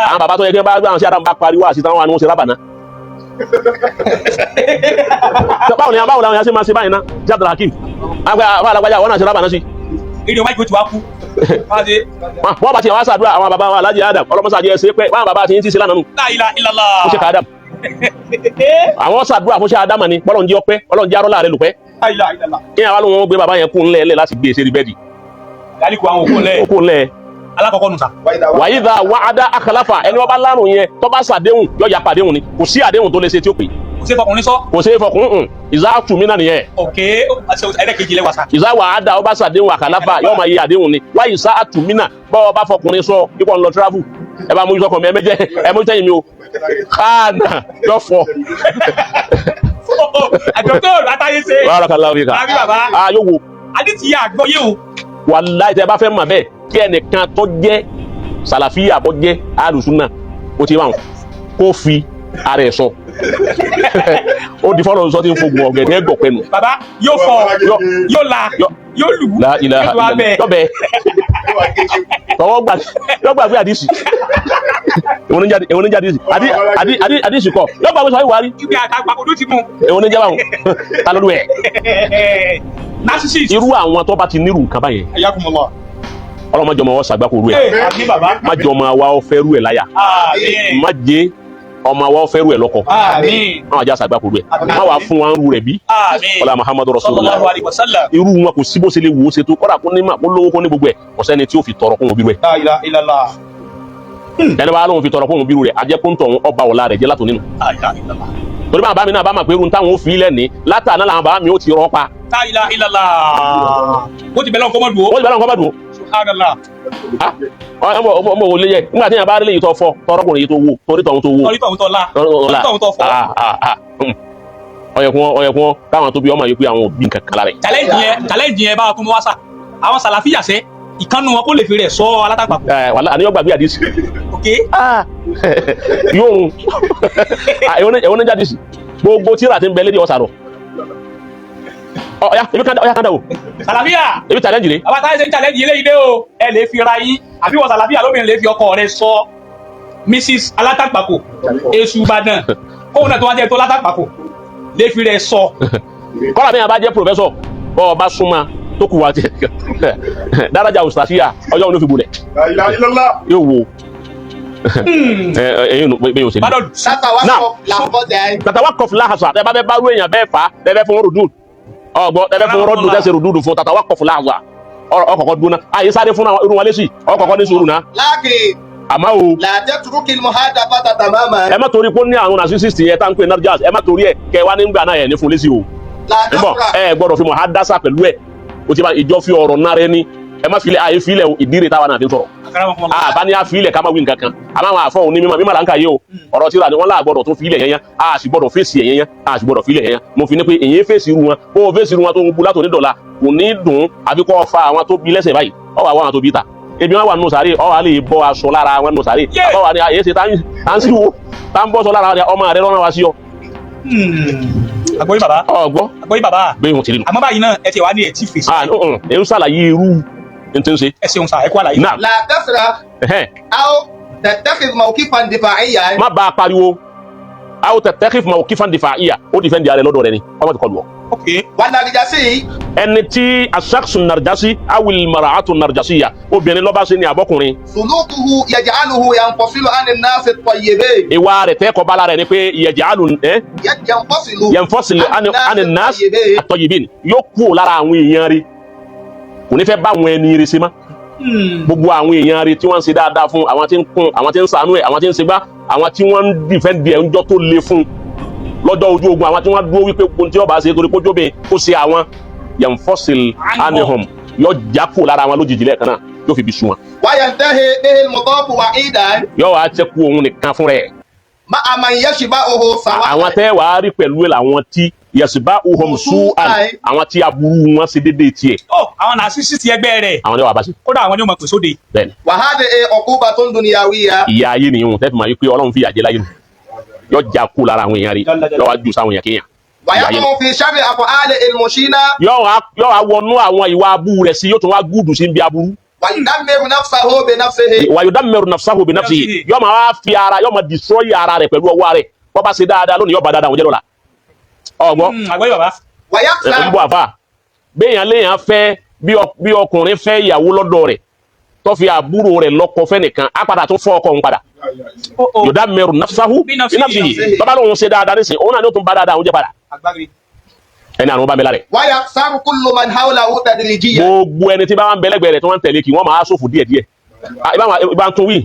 àwọn bàbá tó yẹ kí wọ́n bá gbé àwọn sí Ádámù bá pariwo àti táwọn àwọn ṣe lábàná. báwo ni àwọn yẹn ṣe máa ṣe báyìí ná Abdul Hakim àwọn alágbájá wọn náà ṣe lábàná sí. ìdí máìkì tí wàá kú. wọ́n bá ti wá ṣàdúrà àwọn bàbá wa Alhaji Adam ọlọ́mọṣáájú ẹ̀ ṣe pé báwọn bàbá ti ń ti ṣe lánàá nù. La ilaha illallah. ó ṣe ká Adam àwọn ṣàdúrà fún ṣe Adam ni Ọlọ́run jẹ́ ọpẹ́ Ọlọ́run jẹ́ arọ́lá rẹ̀ lùpẹ́. La ilaha illallah. kí àwọn alóhùn gbé bàbá yẹn kún ńlẹ̀ láti gbé e ṣe rí bẹ́ẹ̀dì. Dálíkù àwọn òkú ńlẹ̀. Alákọ̀ọ́kọ́ nù sà. Wàyí dà wa'ada akhlafa ẹni wọ́n bá lárùn yẹn tó bá ṣàdéhùn yọ ya pàdéhùn ni kò sí àdéhùn tó lè ṣe tí ó pè. Kò sí fọkùnrin sọ. Kò sí fọkùnrin ìzá tùmínà nìyẹn. Okay ẹ̀ẹ́dẹ́kejì lẹ́wà sà. Ìzá wa'ada ó bá ṣàdéhùn akhlafa yóò máa yẹ àdéhùn ni wá ìzá tùmínà bọ́ bá fọkùnrin sọ ipò ńlọ travel ẹ bá mú ìṣọkàn mi ẹ mú tẹ́yìn mi o káàdà yọ fọ. àjọ tó látàyè ṣe. Barakallahu fika. Àbí bàbá. Yóò wo. Adé ti yà àgbọ̀ yé o. Wallahi tẹ bá fẹ́ mọ̀ bẹ́ẹ̀ kí ẹnìkan tó jẹ́ sàlàfíà bọ́ jẹ́ alùsùnà ó ti wà wọn kó fi ara ẹ̀ sọ ó di fọ́lọ́ sọ tí ń fogun ọ̀gẹ̀dẹ̀ gbọ̀pẹ́ nù. Bàbá yóò fọ yóò la yóò lù lọ́bẹ̀ tọwọ́ gbàgbé àdìsí èwo ní jáde àdìsí kọ yóò gbàgbé sọ ìwárí ibi àtàgbàkọ̀ ló ti mú. èwo ní jábàwọn ta ló lù ẹ̀. narcissist. irú àwọn tó bá ti nírú nǹkan báyẹn ayakumullah. ọlọ́mọ jọmọ wọn ṣàgbákò rú ẹ̀ àmín bàbá. má jọ ọmọ wa fẹ́ rú ẹ̀ láyà àmín. má jẹ́ ọmọ wa fẹ́ rú ẹ̀ lọ́kọ àmín. má wàá já ṣàgbákò rú ẹ̀ má wàá fún wa ń rú rẹ̀ bí àmín. ọlá Muhammadu Rasulullah sallallahu alaihi wasallam. irú wọn kò sí bó ṣe lè wò ó ṣe tó kọ́dà kó ní mà kó lówó kó ní gbogbo ẹ̀ ọ̀sẹ́ni tí ó fi tọrọ fún òbí rẹ̀ La ilaha illallah. ẹni bá lóun fi tọrọ fún òbí rẹ̀ ajẹ́ kó ń tọ̀hún ọba ọ̀la rẹ̀ jẹ́ látò nínú La ilaha illallah. torí bàbá mi náà bá mà pé irun táwọn ò fi ilẹ̀ ní látàná làwọn bàbá mi ó ti rọ́ pa La ilaha illallah. ó ti bẹ̀rẹ̀ ọkọ̀ mọ́dù wọ́n ti bá lọ́nkọ́ bá dùn subhanallah. ọmọ wò lè yẹ nígbà tí yẹn bá rí lè yìí tó fọ tọrọkùnrin yìí tó wò torí tọ̀hún tó wò torí tọ̀hún tó la torí tọ̀hún tó fọ. ọyẹkùn káwọn tó bí ọmọ yìí pé àwọn òbí nǹkan kan lára ẹ̀. challenge yẹn bá wa tún mọ́ wá sà àwọn sàlàfíà sẹ́ ìkànnù wọn kó lè fi rẹ̀ sọ alátàgbàpọ̀. wàhálà àníyàn gbàgbé àdìsí ok. yóò ẹ̀wọ̀n ní jáde sí gbogbo tíra ti ń bẹ lédi ọ̀sàrọ̀ ọ̀ya ebi kanda o. sàlàfíà. ebi challenge rẹ. àwọn táyà ṣe ń challenge yìí léyìí dé o ẹ lè fi ra yín àbí wọ́n sàlàfíà lóbìnrin lè fi ọkọ rẹ̀ sọ Mrs. alátàgbàpọ̀ èṣù Ìbàdàn kóun náà tó wá jẹ́ tó alátàgbàpọ̀ lè fi rẹ̀ sọ. kọ́lá mi àbá jẹ́ professor bọ́ ọ bá súnmọ́ tó kù wá jẹ daraja ustasiya ọjọ́ òun ló fi bulẹ̀ yóò wo ẹyin bẹ́ẹ̀ yóò ṣe ní. tatawakọf lahasa ẹ bá bẹ bá rú èèyàn bẹ́ẹ̀ fà bẹ́ẹ̀ fún rúdùn ọgbọ́n bẹ́ẹ̀ fún rọ́dùn tẹ́sí rúdùn fún tatawakọf lahasa ọkọ̀kọ̀ dúnà àyè sáré fún irun wa lẹ́sì ọkọ̀kọ̀ ní sùúrù náà. àmọ́ o ẹ má torí pé ó ní àwọn narcissist yẹn tá ń pè narjas ẹ má torí ẹ kẹ wá nígbà náà yẹn ní fún lẹ́sì o. ẹ gbọ́dọ̀ fi muhadasa pẹ̀lú ẹ o ti ma ìjọ fi ọ̀rọ̀ náà rẹ ní ẹ má filẹ̀ àyè filẹ̀ ìdíre táwa náà fi sọ̀rọ̀ àbá ní a filẹ̀ ká má wí nǹkan kan àmọ́ àwọn àfọ̀ òní mímọ́ là ń kà yé o ọ̀rọ̀ tíra ni wọ́n là gbọ́dọ̀ tún filẹ̀ yẹn a sì gbọ́dọ̀ fèsì yẹn a sì gbọ́dọ̀ filẹ̀ yẹn mo fi ní pé èyí fèsì irú wọn bó o fèsì irú wọn tó ń bu látòní dọ̀la kò ní dùn àbí kọ́ fa àwọn tó bí lẹ́sẹ̀ báyìí ọwọ́ àwọn tó bí ta ebi wọn wà nù sàárè ọwọ́ àlè bọ́ aṣọ lára wọn nù sàárè ọwọ́ àlè àyè ṣe tá ń sí wo tá ń bọ́ sọ lára ọmọ rẹ lọ́nà wá sí ọ. Àgbọ́yé bàbá. ọgbọ́ àgbọ́yé bàbá. bẹ́ẹ̀ wọ́n ti rí nu. àmọ́ báyìí náà ẹ ti wá ní ẹ̀ tí fèsì. ẹ ń ṣàlàyé irú n tí ń ṣe. ẹ ṣeun sà ẹ kú àlàyé. náà لا تسرع أو تتخذ موقفا دفاعيا. má bá a pariwo aw tattakhidh mawqifan difa'iyya ó dìfẹ́ǹdì ààrẹ lọ́dọ̀ rẹ ni ọmọ ti kọlu ọ. ok. والنرجسي ẹni tí aṣáṣu nàrjásí awil mara'atu nàrjásíyà obìnrin lọ́ba ṣe ni àbọ́kùnrin. سلوكه يجعله ينفصل عن الناس الطيبين. ìwà rẹ̀ tẹ́ kọ́ bala rẹ̀ ni pé yaj'alu yanfasilu ani nas at-tayyibin yóò kú lára àwọn èèyàn rí kò ní fẹ́ bá àwọn ẹni rí sí ma. gbogbo àwọn èèyàn rí tí wọ́n ń ṣe dáadáa fún àwọn tí ń kún àwọn tí ń ṣàánú ẹ̀ àwọn tí ń ṣe gbá àwọn tí wọ́n ń dìfẹ́ǹdì ẹ̀ ń jọ́ tó le fún lọ́jọ́ ojú ogun àwọn tí wọ́n dúró wípé gbogbo tí wọ́n bá ṣe torí kó jóbe kó ṣe àwọn yanfasil anhum yóò jákò lára wọn lójijì lẹ́ẹ̀kan náà yóò fi bí sun wọn. وينتهي به المطاف وعيدا yóò wá tẹ́kù òun nìkan fún rẹ̀. مع من يشبهه سواء. àwọn tẹ́ wàá rí pẹ̀lú ẹ̀ làwọn tí yẹ̀sùbá uhum su'an àwọn tí aburú wọn ṣe déédéé tiẹ̀. àwọn nàṣíṣì ẹgbẹ́ rẹ̀. àwọn ni wàá bá ṣe. kódà àwọn ni ó máa pè sóde. bẹ́ẹ̀ni. وهذه عقوبة دنيوية. ìyà ayé nìyẹn tẹ́ fi máa yí pé Ọlọ́run fi ìyà jẹ láyé nù yóò já kú lára àwọn èèyàn rí yóò wá jù sáwọn èèyàn kéèyàn. ويقع في شر أفعال المشينة. yóò wá wọnú àwọn ìwà abú rẹ̀ sí yóò tún wá gúdù sí ibi aburú. ويدمر نفسه بنفسه. ويدمر نفسه بنفسه yóò máa wá fi ara yóò máa destroy ara rẹ̀ pẹ̀lú ọwọ́ rẹ̀ bọ́ bá ṣe dáadáa lónìí yóò bá dáadáa wọn jẹ́ lọ́la. ọgbọ́n àgbáyé bàbá. ń bọ̀ àfà béèyàn léèyàn fẹ́ bí ọkùnrin fẹ́ ìyàwó lọ́dọ̀ rẹ̀ tó fi àbúrò rẹ̀ lọ́kọ fẹ́ nìkan á padà tó fọ́ ọkọ òun padà. yudammiru nafsahu binafsihi bàbá lóun ṣe dáadáa nísìnyí òun náà ni ó tún bá dáadáa òun jẹ́ padà. ẹni àrùn bá mi lára rẹ̀. ويخسر كل من حوله تدريجيا. gbogbo ẹni tí bá wà ń bẹ lẹ́gbẹ̀ẹ́ rẹ̀ tí wọ́n ń tẹ̀lé kí wọ́n máa ṣòfò díẹ̀díẹ̀. ìbá ń tún wí.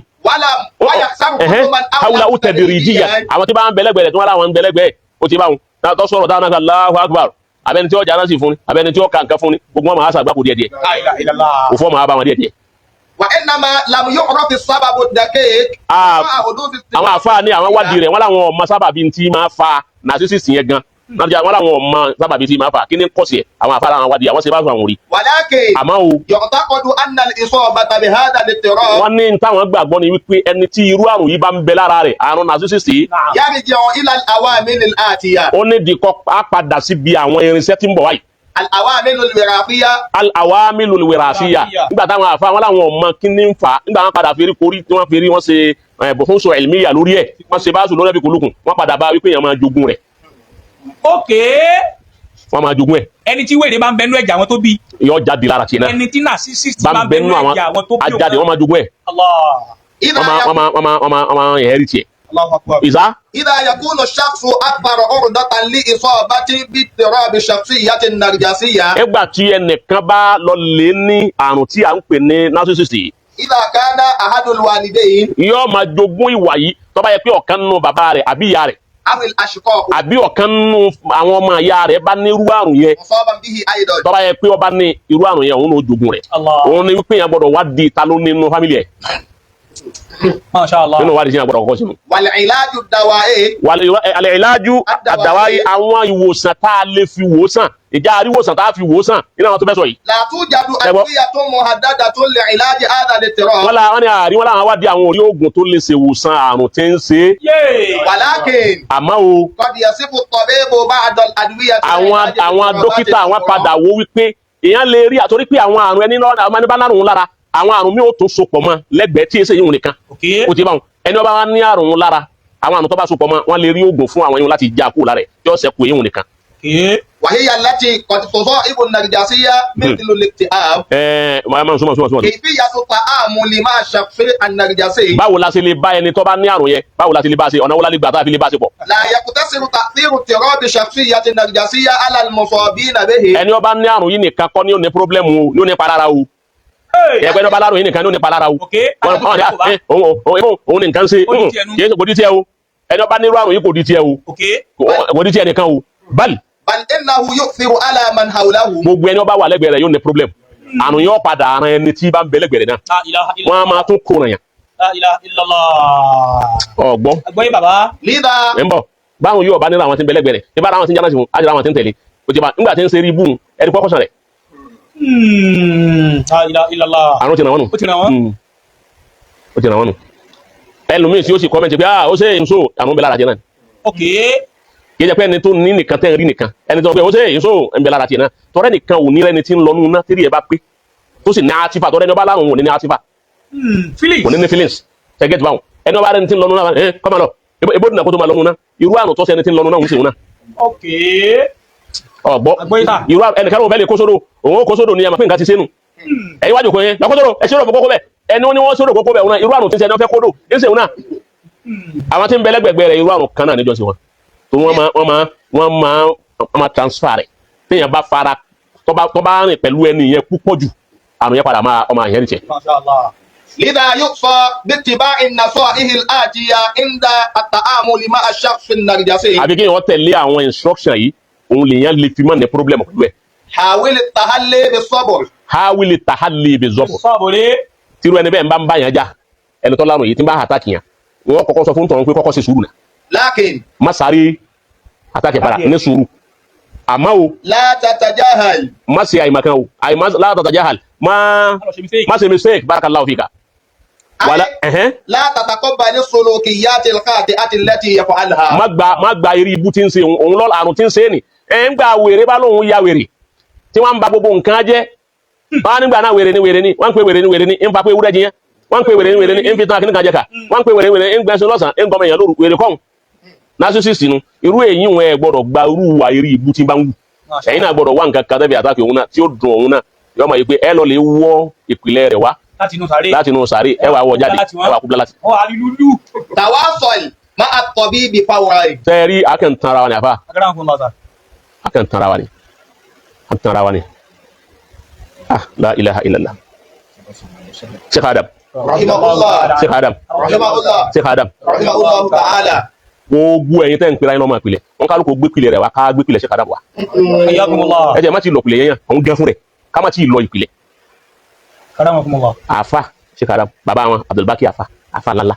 ويخسر كل من حوله تدريجيا àwọn tí bá wà ń bẹ lẹ́gbẹ̀ẹ́ rẹ̀ tí wọ́n láwọn ń bẹ lẹ́gbẹ̀ẹ́ ó ti bá wọn tó sọ̀rọ̀ táwọn náà Allahu Akbar abẹni tí ó jáná sí fún ni abẹni tí ó kà nǹkan fún ni gbogbo wọn máa ṣàgbákò díẹ̀díẹ̀ òfò máa bá wọn díẹ̀díẹ̀. وإنما لم يعرف السبب الدقيق. àwọn àfáà ní àwọn wádìí rẹ̀ wọ́n láwọn ọmọ sábàbí tí máa fa narcissism yẹn gan wọ́n láwọn ọmọ sábàbí tí máa fa kí ni kọ́sì ẹ̀ àwọn àfáà láwọn wádìí àwọn ṣe bá sọ àwọn rí. ولكن àmọ́ o يعتقد أن الإصابة بهذا الاضطراب. wọ́n ní táwọn gbàgbọ́ ni wípé ẹni tí irú àrùn yìí bá ń bẹ lára rẹ̀ àrùn narcissism yìí. يرجع إلى العوامل الآتية. ó ní dìkọ́ á padà síbi àwọn irinṣẹ́ tí ń bọ̀ wáyìí. العوامل الوراثية. al-awamilul wirasiyya nígbà táwọn àfa wọn làwọn ọmọ kíní ń fa nígbà wọn padà fèrè korí tí wọn fèrè wọn ṣe buhusu ilmiya lórí ẹ wọn ṣe báṣu lórí ẹbí kolókun wọn padà bá wípé èèyàn máa jogún rẹ̀. wọn máa jogún ẹ. ẹni tí wèrè bá ń bẹnu ẹ̀jẹ̀ àwọn tó bí. yóò jáde lára tiẹ̀ náà. ẹni tí narcissist bá ń bẹnu ẹ̀jẹ̀ àwọn tó bí. ajáde wọn máa jogún ẹ. wọn máa ẹ̀rí tiẹ̀. إذا يكون الشخص أكبر عرضة لإصابة باضطراب الشخصية النرجسية. nígbà tí ẹnìkan bá lọ lé ní àrùn tí à ń pè ní narcissist. إذا كان أحد الوالدين. yóò máa jogún ìwà yìí tó bá yẹ pé ọ̀kan nínú bàbá rẹ̀ àbí ìyá rẹ̀. أو الأشقاء. àbí ọ̀kan nínú àwọn ọmọ ìyá rẹ̀ bá ní irú àrùn yẹn. مصابا به أيضا. tó bá yẹ pé ó bá ní irú àrùn yẹn òun ló jogún rẹ̀. òun ni wípé yẹn gbọ́dọ̀ wá di ta ló nínú fámìlì ẹ̀. Masha Allah. nínú wádìí sí àgbọ̀dọ̀ kọ́kọ́ sínú. والعلاج الدوائي. العلاج الدوائي àwọn ìwòsàn tá a lè fi wòsàn ìjà àríwòsàn tá a fi wòsàn nínú àwọn tó fẹ́ sọ yìí. لا توجد أدوية محددة لعلاج هذا الاضطراب. wọ́n ní àárín wọn làwọn wádìí àwọn orí oògùn tó lè ṣe wòsàn àrùn tí ń ṣe. ولكن àmọ́ o قد يصف الطبيب بعض الأدوية. àwọn dókítà wọn padà wò wípé èèyàn lè rí àtòrí pé àwọn àrùn ẹni bá lárùn lára àwọn àrùn mi ò tó sopọ̀ mọ́ lẹ́gbẹ̀ẹ́ tí èsè yìí nìkan. ó ti bá wọn ẹni bá wá ní àrùn lára àwọn àrùn tó bá sopọ̀ mọ́ wọn lè rí oògùn fún àwọn yìí láti já kú lára ẹ̀ tí ó ṣẹ́kù yìí nìkan. وهي التي قد تصائب النرجسية مثل الاكتئاب. كيفية التعامل مع الشخص النرجسي. báwo la ṣe lè bá ẹni tó bá ní àrùn yẹn báwo la ṣe lè bá ṣe ọ̀nà wo la lè gbà tá a fi lè bá ṣe pọ̀. لا يقتصر تأثير اضطراب الشخصية النرجسية على المصابين به. ẹni ó bá ní àrùn yìí nìkan kọ́ ni ó ní pírọ́blẹ́mù ni ó ní palára o. ẹgbẹ́ ní ó bá lárùn yìí nìkan ni ó ní palára o. òun nìkan ṣe kò di tiẹ̀ o ẹni ó bá ní irú àrùn yìí kò di tiẹ̀ o kò di tiẹ̀ nìkan o bal. بل إنه يؤثر على من حوله. gbogbo ẹni ó bá wà lẹ́gbẹ̀ẹ́ rẹ̀ yóò ní pírọ́blẹ́mù àrùn yóò padà ran ẹni tí bá ń bẹ lẹ́gbẹ̀ẹ́ rẹ̀ náà wọ́n á máa tún kó ràn yàn. ọgbọ́n àgbọ́yé bàbá. لذا ń bọ̀ báwọn yóò bá nílò àwọn tí ń bẹ lẹ́gbẹ̀ẹ́ rẹ̀ ìbára àwọn tí ń jáná sí wọn á jẹ́ àwọn tí ń tẹ̀lé o ti bá nígbà tí ń ṣe rí bùn ẹni kọ́kọ́ sàn rẹ̀. àrùn ti ràn wọ́n nù. ó ti ràn wọ́n. ó ti ràn wọ́n nù. ẹlòmíì tí ó sì kọ́mẹ́ntì pé ó ṣe èso àrùn bẹ lára jẹ náà. kì í jẹ́ pé ẹni tó ní nìkan tẹ́ ń rí nìkan ẹni tó ń pẹ́ ó ṣe èso ń bẹ lára tiẹ̀ náà tọ́rẹ́ nìkan ò ní rẹ́ni tí ń lọ nínú náà tírí ẹ̀ bá pé tó sì ní àtìfà tọ́rẹ́ ní ọba láwọn ò ní ní àtìfà kò ní ní feelings tẹ́gẹ́tì báwọn ẹni ọba rẹ́ni tí ń lọ nínú náà kọ́ máa lọ ebó dùnà kó tó máa lọ nínú náà irú àrùn tó sẹ́ni tí ń lọ nínú náà ń ṣe òun náà. ọ̀gbọ́ irú ẹnìkan ò fẹ́ lè kó sódò òun ó kó sódò ní ẹ̀ma pé nǹkan ti sẹ́nu ẹ̀yin wájú kò yẹn lọ́kọ́ sódò ẹ̀ ṣòro kókó bẹ́ẹ̀ ẹni ó ní wọ́n sódò kókó bẹ́ẹ̀ òun náà irú àrùn tí ń sẹ́ni ọ̀fẹ́ kódò ń ṣe òun náà àwọn tí ń bẹ lẹ́gbẹ̀gbẹ̀ rẹ̀ irú àrùn kan náà níjọ́ sí wọn tó wọ́n máa transfer rẹ̀ téèyàn bá fara tó bá rìn pẹ̀lú ẹni yẹn púpọ̀ jù àrùn yẹn padà máa ọmọ àyẹ̀rì tẹ̀ لذا يكفى باتباع النصائح الآتية عند التعامل مع الشخص النرجسي. àbí kí wọ́n tẹ̀lé àwọn instruction yìí òun lèèyàn lè fi mọ́ ní problem pẹ̀lú ẹ̀. حاول التحلي بالصبر. حاول التحلي بالصبر. sọ́ọ̀bùrẹ́. tírú ẹni bẹ́ẹ̀ ń bá yàn já ẹni tó lárùn yìí tí ń bá àtàkì yàn wọ́n kọ́kọ́ sọ fún tọ̀hún pé kọ́kọ́ ṣe sùúrù náà. لكن má sáré àtàkì padà ní sùúrù. àmọ́ o. لا تتجاهل. má ṣe àìmọ̀kan o لا تتجاهل má ṣe mistake barakallahu fika. لا تتقبل السلوكيات الخاطئة التي يفعلها. má gba eré ibú tí ń ṣe òun lọ́la àrùn tí ń ṣe ni ẹ̀ ń gba wèrè bá lóun ya wèrè tí wọ́n ń ba gbogbo nǹkan jẹ́ wọ́n á nígbà náà wèrè ni wọ́n ń pe wèrè ni ń fa pé ewúrẹ́ jiyàn wọ́n ń pe wèrè ni ń fi tán akínníkan jẹ ká wọ́n ń pe wèrè ni ń gbẹ́sẹ̀ lọ́sàn-án ń gbọ́mọ èèyàn lóru wèrè kọ́hún narcissist nu irú èyí wọn ẹ gbọ́dọ̀ gba irú wa eré ibú tí ń bá ń wù ẹ̀yin náà gbọ́dọ̀ wá nǹkan kan tẹ́bi àtàkì òun náà tí ó dùn òun náà yọ ọmọ yìí pé ẹ lọ lè wọ́ ìpìlẹ̀ rẹ̀ wá láti inú sàárè ẹ wà wọ jáde ẹ wà kú bílá láti. تواصل مع الطبيب فورا. sẹ́ẹ̀rí akẹ́ntara wa ni àfa akẹ́ntara wa ni la ilaha illallah. Sheikh Adam. Rahimahullah. Sheikh Adam. Rahimahullah. Sheikh Adam. Rahimahullah ta'ala. Gbogbo ẹ̀yin tẹ́ ń pera iná ọmọ ìpìlẹ̀ wọn kálukú gbé ìpìlẹ̀ rẹ̀ wá ká gbé ìpìlẹ̀ Sheikh Adam wá. ẹ jẹ́ má ti lọ ìpìlẹ̀ yẹn òun gẹ́ fún rẹ̀ ká má ti lọ ìpìlẹ̀. àfa Sheikh Adam bàbá wọn Abdulbaki àfa ńláńlá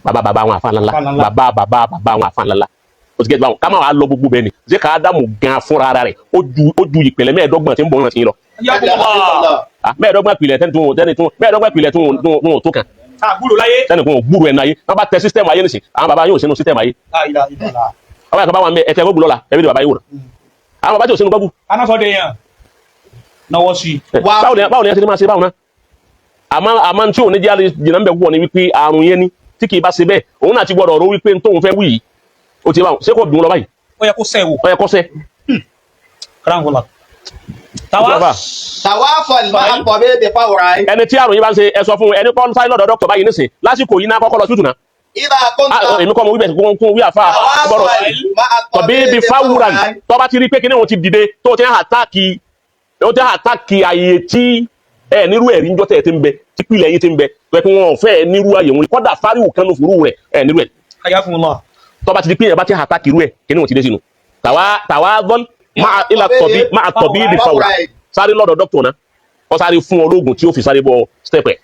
bàbá wọn àfa ńláńlá bàbá wọn àfa ńláńlá o ti gẹ́ báwọn ká má wàá lọ gbogbo bẹ́ẹ̀ ni Sheikh Adam gan fúnra rẹ̀ ó ju ìpìlẹ̀ mẹ́ẹ̀ẹ́dọ́gbọ̀n tí ń bọ̀ wọn ti ń lọ. mẹ́ẹ̀ẹ́dọ́gbọ̀n ìpìlẹ̀ tó kàn tẹni kun gbúrò ẹ̀ náà yé wọ́n bá tẹ sísítẹ́mù ayé nìsín àwọn bàbá yóò sínú sísítẹ́mù ayé ọba ìkàbá wọn ẹ̀tẹ̀ gbogbo lọ́la ẹbí ni bàbá yóò rẹ̀ àwọn bàbá tí ò sínú gbogbo. anásọ̀dẹ̀ yẹn náwó sí. báwo ni ẹ ti ní máa ṣe báwọn náà àmọ́ tí ò ní jẹ́ jìnnà ń bẹ̀ púpọ̀ ni wípé àrùn yẹn ni tí kì í bá ṣe bẹ́ẹ̀ òun náà ti gbọ́dọ̀ rò wípé tóun fẹ́ wí yìí ó ti báwọn ṣé kò dùn lọ báyìí. ó yẹ kó sẹ́ wò. ó yẹ kó sẹ́. Tawafal máa ń pọ̀ bẹ́ẹ̀ bẹ́ẹ̀ fáwọn ọ̀rá. ẹni tí àrùn yìí bá ń ṣe ẹ sọ fún ẹni kọ́ sáré lọ́dọ̀ dókítà báyìí nísìn lásìkò yìí náà kọ́kọ́ lọ tútù náà. ìdá kọ́ńtà. èmi kọ́ mo wí bẹ́ẹ̀ kó wí àfa gbọ́dọ̀ tọ̀bí bí fáwùrán tó bá ti rí pé kíní òun ti dìde tó ti ń àtàkì àyè tí ẹ nírú ẹ̀rí ń jọ́ tẹ̀ ti ń bẹ tí pìlẹ̀ yìí ti ń bẹ tó yẹ kí wọ́n fẹ́ nírú àyè wọn kọ́dà fáríwù kan ló fòrú rẹ̀ ẹ nírú ẹ̀. tó bá ti di pé yẹn bá ti àtàkì irú ẹ̀ kíní òun ti dé sínú tàwa máa tọ̀bí bí fáwùrán sáré lọ́dọ̀ dókítà náà wọ́n sáré fún ológun tí ó fi sáré bọ́ stẹ́pẹ̀.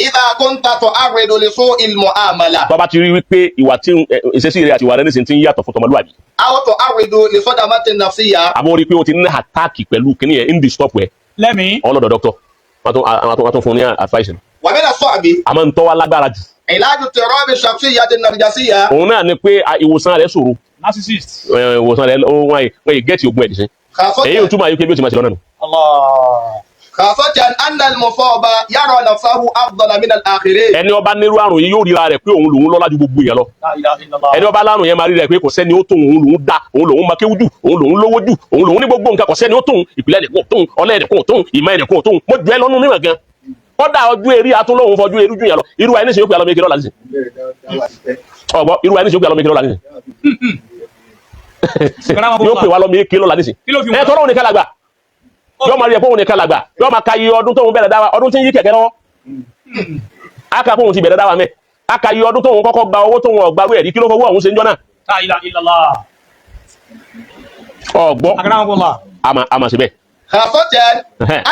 ìdá kọ́ńtà tó àrèdò lè so ìlmọ̀ àmàlà. bàbá ti rí wípé ìwà tí ìṣesí rẹ̀ àti ìwà rẹ̀ nísìnyí ti ń yàtọ̀ fún tọmọlúwàbí. àwọn tó àrèdò lè sọ́dà má ti nà sí ya. àmọ́ rí i pé o ti ní àtáàkì pẹ̀lú kíní yẹn ń di stop ẹ̀. lẹ́mìí. ọlọ́dọ̀ dókítà wọ́n tún fún ní advice. wà mí na sọ àbí. àmọ́ ń tọ́wá lágbára jù. ìlàjù tẹ̀rọ bí ṣàfihàn ti nàìjíríà. òun náà ni pé ìwòsàn rẹ̀ ṣòro. narcissist. ìwòsàn rẹ̀ wọ́n yìí gẹ́ẹ̀tì ogun ẹ̀ dìísìn. èyí ò túmọ̀ ayé pé bí ó ti máa ṣe lọ́nà nù. خاصة أن المصاب يرى نفسه أفضل من الآخرين. ẹni ó bá nírú àrùn yìí yóò ríra rẹ̀ pé òun lòun lọ́lá ju gbogbo yẹn lọ. ẹni ó bá lárùn yẹn máa rí rẹ̀ pé kò sẹ́ni ó tóun òun lòun dá òun lòun máa kéwú jù òun lòun lówó jù òun lòun ní gbogbo nǹkan kò sẹ́ni ó tóun ìpìlẹ̀ ẹ̀dẹ̀kùn tóun ọlẹ́ ẹ̀dẹ̀kùn tóun ìmọ̀ ẹ̀dẹ̀kùn tóun mo jù ẹ lọ́nu níwọ̀n gan. kọ́dà ọjọ́ eré atúnlọ́hún fọjú eré jù yẹn lọ irú wa ẹni sì yóò pè alọ́ méjì lọ́la nísìn. ọgbọ́ irú wa ẹni sì yóò pè alọ́ méjì lọ́la nísìn. yóò pè wá lọ́ méjì lọ́la nísìn. ẹ tọ́lọ́ òní kálá gbà yóò máa rí ẹ̀fọ́ òun nìkan làgbà yóò máa ka iye ọdún tóun bẹ̀rẹ̀ dáwà ọdún tí ń yí kẹ̀kẹ́ lọ́wọ́ aka fóun ti bẹ̀rẹ̀ dáwà mẹ́ aka iye ọdún tóun kọ́kọ́ gba owó tóun ọ̀gbà rú ẹ̀rí kí ló fọwọ́ òun ṣe ń jọ náà. ọgbọ́ àmà síbẹ̀. خاصة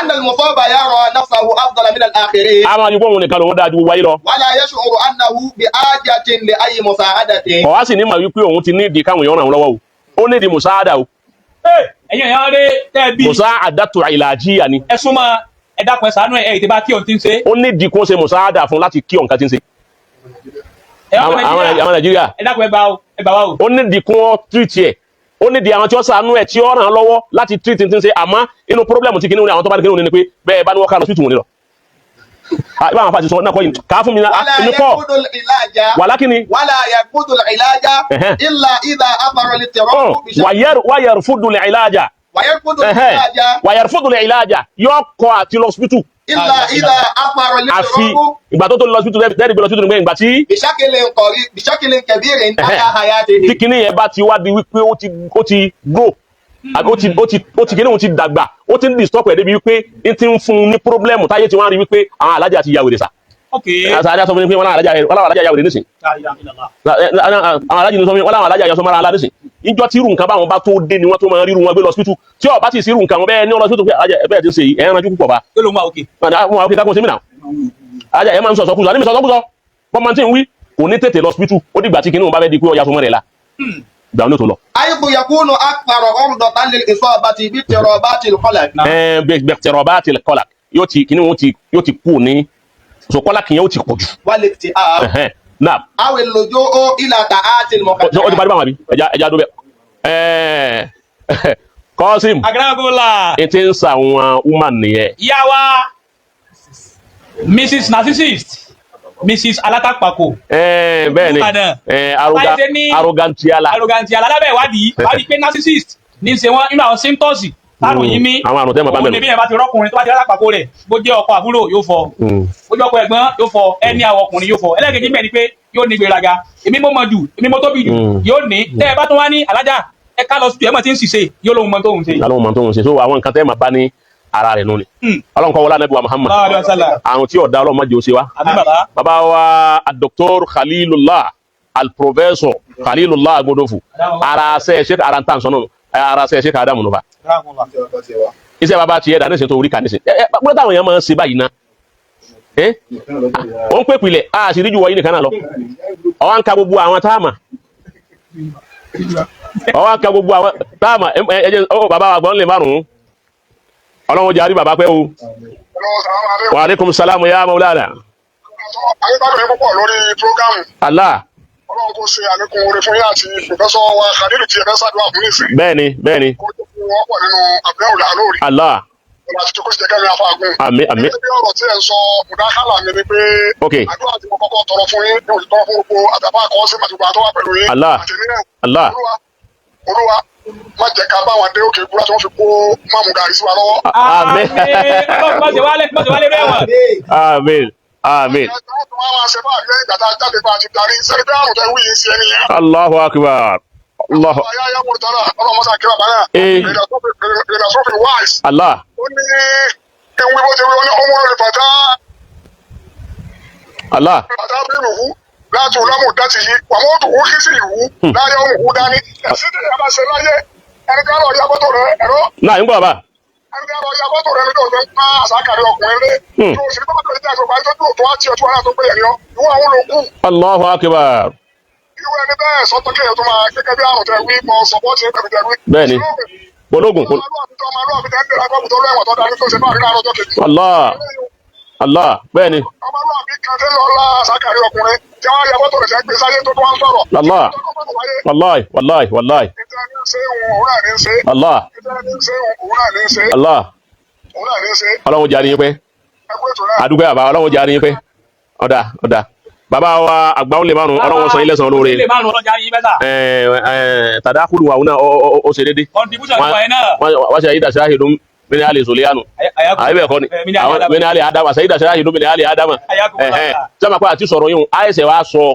أن المصاب يرى نفسه أفضل من الآخرين. àmà ní fóun nìkan lòun dáa ju wáyé lọ. ولا يشعر أنه بحاجة لأي مساعدة. ọ̀wá sì ní màá wípé òun ti ní ìdí káwọn èèyàn ràn lọ́wọ́ o ó ní ìdí mùsáádà o. ẹ̀yin ẹ̀yàn rẹ̀ tẹ́ bí. musaadatu ìlàjíyà ni. ẹ súnmọ́ ẹ dákun ẹ ṣàánú ẹ ìtẹ́ bá kí òun ti ń ṣe. ó ní ìdí kó ṣe musaada fún láti kí òǹkà ti ń ṣe. àwọn Nàìjíríà ẹ dákun ẹ bá wa o. ó ní ìdí kó tírìtì ẹ̀ ó ní ìdí àwọn tí ó ṣàánú ẹ̀ tí ó ràn án lọ́wọ́ láti tírìtì ti ń ṣe àmọ́ inú pírọ́blẹ̀mù tí kìnìún ni àwọn tó bá ní kìnìún ni pé bẹ́ẹ̀ bá ní wọ́n ká lọ sí ìtùwọ̀n ni lọ. ìbá àwọn afáàtì sọ náà kọ́ yìí ká fún mi ní kọ́ wàlákìní. ولا يرفض العلاج إلا إذا أمر الاضطرار ويرفض العلاج ويرفض العلاج yóò kọ̀ àti lọ hospital. إلا إذا أمر الاضطرار. ìgbà tó lọ hospital lẹ́ẹ̀dì gbé lọ hospital nígbà tí. بشكل كبير على حياته. tí kinní yẹn bá ti wá di wípé ó ti grow ó ti kinní òun ti dàgbà ó ti ń disturb ẹ̀ débi wípé n ti ń fún un ní pírọ́blẹ́mù táyé tí wọ́n á rí wípé àwọn alájà ti ya wèrè sà. Okay. Alájà sọ fún mi pé wọ́n láwọn alájà yàwó nísìn. Àwọn alájà sọ fún mi wọ́n láwọn alájà yàwó sọmọ́ra alá nísìn. Ìjọ tí irú nǹkan báwọn bá tó dé ni wọ́n tó máa ríru wọn gbé lọ hospital. Tí ó bá ti sí irú nǹkan wọn bẹ́ẹ̀ ní hospital pé alájà ẹ̀bẹ̀ ti ń ṣe yìí ẹ̀ràn ojú púpọ̀ bá. Ó lóun wà òkè. Wọ́n wà òkè kákún sí mi náà. Alájà ẹ̀ máa ń sọ̀sọ̀kúsọ ní mi sọ̀sọ̀kúsọ. Fọ́mọ tí ń wí kò ní tètè lọ hospital ó dìgbà tí kinní wọn bá fẹ́ di pé ọya sọmọ rẹ̀ la. Ìgbà wọn ló tó lọ. aybu yakunu akthara urdatan lil isabati bi tirabati al qalb. Bẹ̀tẹ̀rọ̀báàtì kọ́là yóò ti kinní wọn yóò ti kú ní sọkọ́lá kìí yóò ti pọ̀ jù. wal iktiab. Naam. aw al lujuu ila ta'ati al Ó ti parí báwọn àbí ẹja dó bẹ́ẹ̀. Kọ́sìm Akramakumullah. ètè ń sa àwọn woman nìyẹn. Ìyá wa Mrs. Narcissist, Mrs. Alátakpàkò. Bẹ́ẹ̀ ni Báyìí ní arrogantiala. Arrogantiala lábẹ́ ìwádìí pé narcissist ní ṣe wọ́n nínú àwọn symptoms tárùn yìí mí. Àwọn àrùn tẹ́ mọ̀ bá Òun ni bí ẹ̀ bá ti rọ́kùnrin tó bá ti alátakpàkò rẹ̀ bó jẹ́ ọkọ àbúrò yóò fọ. Bó jẹ́ ọkọ ẹ̀gbọ́n yóò fọ. Ẹni àwọn ọkùnrin yóò fọ. Ẹlẹ́gẹ̀dẹ̀ bẹ́ẹ̀ ni pé yóò ní gbéraga. Èmi mo mọ̀ jù, èmi mo tóbi jù, yóò ní. Tẹ́ ẹ bá tún wá ní alájà ẹ ká lọ sí ẹ̀ mọ̀ tí ń ṣiṣẹ́ yóò lóun mọ̀ tóun ṣe. Lálọ́ mọ̀ tóun ṣe so àwọn nǹkan tẹ́ mọ̀ bá ní ara rẹ̀ nù ni. Ọlọ́run kọ́ wọlé Ànábì wa Muhammad. Àrùn tí ọ̀dà ọlọ́run má jẹ́ ó ṣe wá. Bàbá wa Dr. Khalilullah al-Professor Khalilullah Agbodofu ara ṣe ṣe ara tán sọ́nà ara ṣe ṣe Adamu nùfà. Iṣẹ́ bàbá tiẹ̀ dà nísìnyí tó orí kà nísìnyí. Gbọ́dọ̀ táwọn èèyàn máa ń ṣe báyìí ná. Ó ń pè pilẹ̀ a sì rí ju wọ̀nyí nìkan náà lọ. Ọwọ́ ń ka gbogbo àwọn táàmà. Ọwọ́ ń ka gbogbo àwọn táàmà bàbá wa gbọ́n lè márùn-ún. Ọlọ́run jẹ́ àrí bàbá pẹ́ o. Wa alaikum salam ya Maulana. Ayébádùn yín púpọ̀ lórí prógámù. Allah. Ọlọ́run kò ṣe àlékún oore fún yín àti pòfẹ́sọ̀ wa Khalilu tí ẹ fẹ́ ṣàdúrà fún nísìn. Bẹ́ẹ̀ni. Kó tó fún wọn pọ̀ nínú àbẹ́wòlá lórí. Allah. Ọba àti jókòó sì jẹ́ kẹ́mi afáàgùn. Àmín. Gẹ́gẹ́ bí ọ̀rọ̀ tí ẹ ń sọ mùdákàlà mi ni pé. Àdúrà tí mo kọ́kọ́ tọrọ fún yín ní òtítọ́ fún gbogbo àtàbà àkọsí màtúgbà tó wà pẹ̀lú yín. Allah. Olúwa má jẹ́ ká bá wọn dé òkè ìbúra tí wọ́n fi kó máàmù gàrí sí wa lọ́wọ́. Àmín. Àmín. Allahu akbar. Allah. Allah. Allah. Láti ọlọ́mù dátì yìí, wà mọ́ tó wókí sí ìwú, láyé ohun ìwú dání. Ẹ̀sìn tí ìyá bá ṣe láyé, ẹni ká lọ yàgbọ́tò rẹ̀ ẹ̀rọ. Náà ń gbọ́ bá. Ẹni ká lọ yàgbọ́tò rẹ̀ nítorí pé ń pa àsákàrí ọkùnrin rẹ̀. Tó o sì ní bábá tó jẹ́ àgbà tó dúró tó á tí ọtí wọn láti gbé ẹ̀yọ́. Ìwọ àwọn olókù. Allahu akbar. Irú ẹni bẹ́ẹ̀ sọ́tọ́ kí èèyàn tó máa gẹ́gẹ́ bí àrùn tẹ̀ wí mọ sọ́pọ́ọ̀tì ẹ̀ pẹ̀lú tẹ̀ wí. Bẹ́ẹ̀ni. Bológun. Allah. Bẹ́ẹ̀ni. Ọmọlúwàbí kan tẹ́lẹ̀ ọlá àsákàrí ọkùnrin tí wọ́n yà bọ́tò rẹ̀ fẹ́ gbé sáyé tó tó wá ń sọ̀rọ̀. Allah. Wallahi. Allah. Allah. Ọlọ́run jẹ́ àríyìn pé. Àdúgbò àbá ọlọ́run jẹ́ àríyìn pé. Ọ̀dà. Bàbá wa àgbà olè márùn-ún ọlọ́run sọ ilẹ̀ sàn lóore. Tàdákùlù wa náà ó ṣe dédé. Wọ́n ṣe àyídà ṣáhìdùn mini ali Zuliyanu. Àyíbẹ̀ kọ́ ni. Mini ali Adama. Ṣàyídà ṣáhìdùn mini ali Adama. Sọ́mà pé àti sọ̀rọ̀ yìí, àìsẹ̀ wa sọ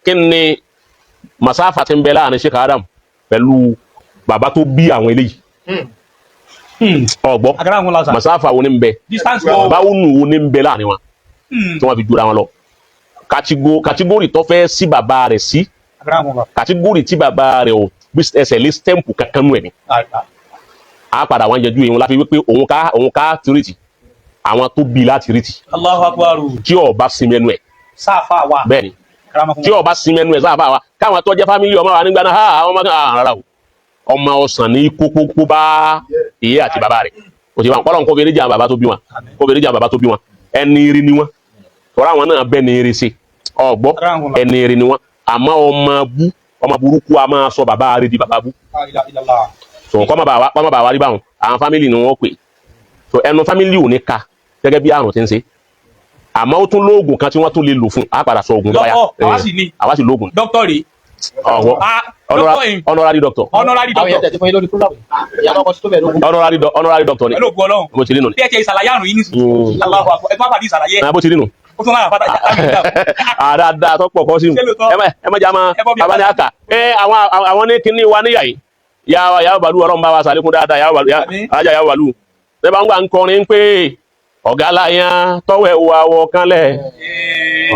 kí ni masáfà ti ń bẹ láàrin Sheikh Adam pẹ̀lú bàbá tó bí àwọn eléyìí. Ọ̀gbọ́ masáfà wo ni ń bẹ báwo nù wo ni ń bẹ láàrin wọn tí wọ́n fi jura wọn lọ. Kàtígórì tó fẹ́ sí bàbá rẹ̀ sí kàtígórì tí bàbá rẹ̀ ò ẹsẹ̀ lé stẹ́ǹpù kankan nù ẹ̀ ni. A padà wọn yẹjú ìhun láfi wípé òun ká tìrìtì àwọn tó bí láti rìtì. Allahu akbar. Tí ọba sinmi ẹnu ẹ̀. Sáfà wa. Bẹ́ẹ̀ni. Tí ọba sinmi ẹnu ẹ̀ sáfà wa káwọn tó jẹ́ fámílì ọmọ wa nígbà náà àwọn ọmọ kan rárá o. Ọmọ ọ̀sán ní kókó bá ìyá àti bàbá rẹ̀. Kò sí wọn kọ́lọ́n kó fèrè jà bàbá tó bí wọn. Kó fèrè jà bàbá tó bí wọn. Ẹni ire ni wọn. Tọ́ra àwọn náà bẹ́ẹ̀ ni ire ṣe. Ọ̀gbọ́ ẹni ire ni wọn. Àmọ́ ọmọ burúkú a máa sọ bàbá rẹ̀ di bàbá bú. So kọ́mọ bá wa rí báwọn àwọn fámílì ni wọ́n pè. So ẹnu fámílì ò ní ka gẹ́gẹ́ bí àrùn ti ń ṣe. Àmọ́ ó tún lóògùn kan tí wọ́n tún lè lò fún a padà sọ ògùn lọ́yà. Àwa sì lóògùn. Dókítà rè. Honorary doctor. Honorary doctor ni. Mo ti rí nù. Bí ẹ ṣe ìsàlàyé àrùn yìí nísìnyí. Aláwọ̀ àpò ẹ má pàdé ìsàlàyé. Bó ti rí nù. Ó tún máa fàtà dáadáa tó pọ̀ kọ́ sí mu. Ẹ má jà máa bàbá ní àkà. Àwọn ní kíní wa níyà yìí. Yàwó Bàlú ọlọ́run bá wa sàlékún dáadáa Yàwó Bàlú. Alájà Yàwó Bàlú. Ṣé bá ń gbà ń kọrin pé ọ̀gá láyán tọ́wẹ̀ wà wọ kanlẹ̀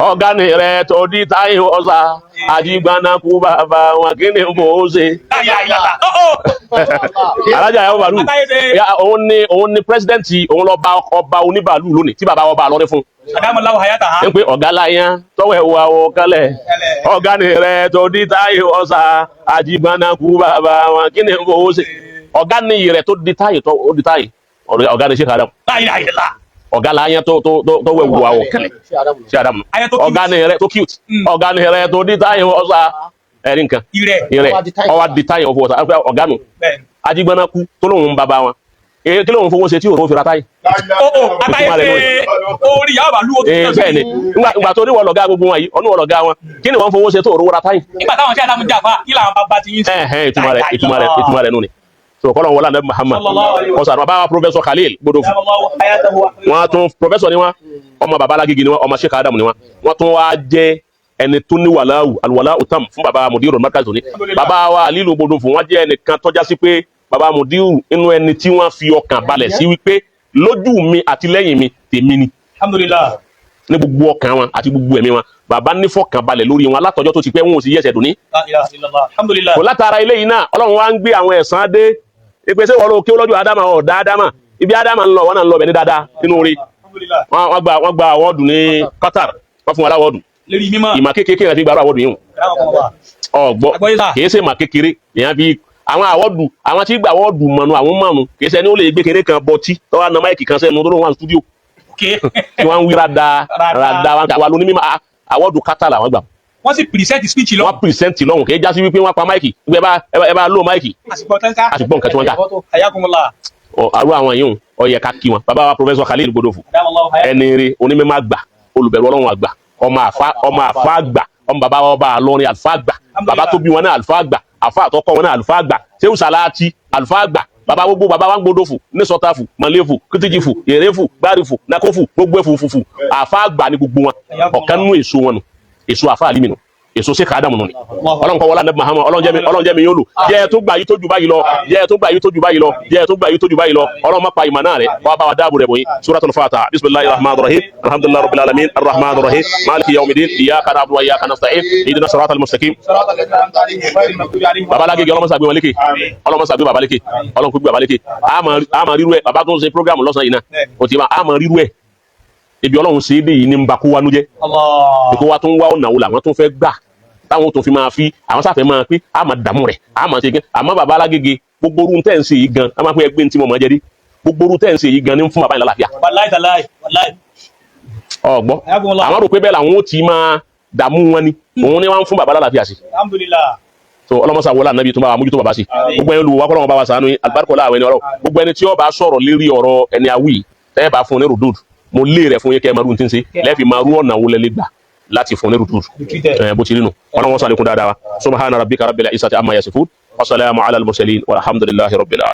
ọ̀gá ni rẹ̀ tó di táyé ọ̀sà àjìgbánákú bàbá wọn kí ni mo ṣe. alájà yà bàálù òun ni pírẹsidẹ́ǹtì òun lọ bá ọba oníbàálù lónìí tí bàbá ọba lọ́rẹ́ fún. adamulahu hayata ha. ń pè ọ̀gá láyán tọ́wẹ̀ wà wọ kanlẹ̀ ọ̀gá ni rẹ̀ tó di táyé ọ̀sà àjìgbánákú bàbá wọn kí ni mo ṣe. ọ̀gá ni rẹ̀ tó di táyé ọ̀gá ni ṣe kàdá. ọ̀gá láyán tó wẹ̀ wù àwọ̀ kẹlẹ̀ sí Adamu ọ̀gá ni rẹ̀ tó cute ọ̀gá ni rẹ̀ tó di táyé ọ̀sà ẹ̀rí nǹkan ìrẹ̀ ọwá di táyé ọ̀fọ̀ ọ̀sà ọ̀gá nù Ajígbánákú tó lóun bàbá wọn kí lóun fowó ṣe tí òun fi ra táyé. àtàyè ṣe orí yàrá bàálù ó ti tọ́ sí. bẹ́ẹ̀ni ìgbà tó níwọ̀ lọ̀gá gbogbo wọn yìí ọ̀nùwọ̀ lọ̀gá wọn kí ni wọ́n fowó ṣe tó òun ra táyé. nígbà táwọn ṣe Adamu jà fà kí làwọn bàbá ti yín sí. ìtumọ̀ rẹ̀ nù ni so kọlọn wọlé anabi Muhammad ọsàn bàbá wa professor Khalil Gbodofu wọn tún professor ni wọn ọmọ bàbá Alágége ni wọn ọmọ Sheikh Adamu ni wọn tún wá jẹ ẹni tó ní wàláwù alwàláwù tam fún bàbá Mudiru Markaz tó ní bàbá wa Alilu Gbodofu wọn jẹ ẹnìkan tọ́já sí pé bàbá Mudiru inú ẹni tí wọn fi ọkàn balẹ̀ sí wípé lójú mi àti lẹ́yìn mi tèmi ni ní gbogbo ọkàn wọn àti gbogbo ẹ̀mí wọn bàbá nífọ̀kàn balẹ̀ lórí wọn látọjọ́ tó ti pẹ́ wọn ò sì yẹsẹ̀ dùn ní. kò látara eléyìí náà Ọlọ́run wa ń gbé àwọn ẹ̀san dé ìpèsè wọn ló kí ó lọ́jọ́ Adama ọ̀dá Adama ibi Adama ń lọ wọn náà ń lọ bẹ̀ ní dáadáa nínú orí wọn gba àwọ́dù ní Qatar wọn fún wọn láwọ́dù ìmọ̀ kékeré rẹ̀ fi gba àwọ́dù yìí ọgbọ́ kìí ṣe ìmọ̀ kékeré èèyàn fi àwọn àwọ́dù àwọn tí gba àwọ́dù mọ̀nù àwọn mọ̀nù kìí ṣe ní ó lè gbé kéré kan bọtí tọ́wọ́ na máìkì kan sẹ́nu tó ló wà ní stúdíò tí wọ́n ń wí rada wà lóní mímọ́ àwọ́dù Qatar làwọn gbà wọ́n sì pìrìsẹ́ǹtì speech lọ́wọ́. wọ́n pìrìsẹ́ǹtì lọ́wọ́ kì í já sí wípé wọ́n pa máìkì ẹ bá lò máìkì. àsìgbọ́n nǹkan tí wọ́n ká. àrùn àwọn yìí ó yẹ ká kí wọn. bàbá wa professor Khalil Gbodofu ẹni rí onímọ̀ àgbà olùbẹ̀rù Ọlọ́run àgbà ọmọ àfa àgbà ọmọ bàbá wa ọba àlọrin àlùfáà àgbà bàbá tó bí wọn náà àlùfáà àgbà àfa àtọkọ wọn náà àlùfáà àgbà Sehu Salati àlùfáà àgbà bàbá gbogbo bàbá wa Gbodofu ní sọtafu mọlẹfu kìtìjìfù èrèfù gbárífù nakófù gbogbo ẹfùfùfù àfa àgbà ní gbogbo wọn ọ̀kan nínú èso wọn nù èso àfa àlímì nù èso Sheikh Adamu nù ni Ọlọ́run kọ́ wọlé anabi Muhammad Ọlọ́run jẹ́ mi yóò lò jẹ́ tó gbà yìí tó jù báyìí lọ jẹ́ tó gbà yìí tó jù báyìí lọ jẹ́ tó gbà yìí tó jù báyìí lọ Ọlọ́run má pa ìmọ̀ náà rẹ̀ wọ́n bá wa dáàbò rẹ̀ bọ̀ yìí Suratul Fatiha bismillahir rahmanir rahim alhamdulillahi rabbil alamin arrahmanir rahim maliki yawmiddin iyyaka na'budu wa iyyaka nasta'in ihdinas siratal mustaqim. baba Alágége Ọlọ́run sàgbé wọn lékè Ọlọ́run sàgbé baba lékè Ọlọ́run kò gbé baba lékè àmà ríru ẹ̀ baba tó ń ṣe program lọ́sàn yìí náà ó ti máa àmà ríru ẹ̀ ibi Ọlọ́run ṣe é dé yìí ní ń ba kó wa nú jẹ́ kó wa tó ń wá ọ̀nà wo làwọn tó fẹ́ gbà táwọn tó fi máa fi àwọn sáfẹ́ máa pé a máa dààmú rẹ̀ a máa ṣe gẹ́ àmọ́ bàbá Alágége gbogbo orun tẹ́ ń ṣe yìí gan a máa pín ẹgbẹ́ tí mo máa jẹ́ rí gbogbo orun tẹ́ ń ṣe yìí gan ní fún bàbá yìí lálàáfíà. ọgbọ́ àwọn rò pé bẹ́ẹ̀ làwọn ó ti máa dààmú wọn ni òun ni wọ́n ń fún bàbá lálàáfíà sí. so ọlọmọsà wọlé ànábì tó bá wa mójútó bàbá sí gbogbo ẹni olùwà kọlọmọ bá wa sànú alibarikọlá àwọn ẹni ọ̀rọ̀ gbogbo ẹni tí ó bá sọ̀rọ̀ lérí ọ̀rọ̀ ẹni awí tẹ́ bá fún ní ròdòdù mo lé rẹ̀ fún yín kẹ́ ẹ máa rú ní tí ń ṣe lẹ́ẹ̀fì máa rú ọ̀nà wo lẹ́lẹ́gbà láti fún ní rúdúrú bó ti nínú ọlọ́wọ́n sàlékún dáadáa subhana rabbika rabbil izzati amma yasifun wa salamun ala al-mursalin walhamdulillahi rabbil alamin.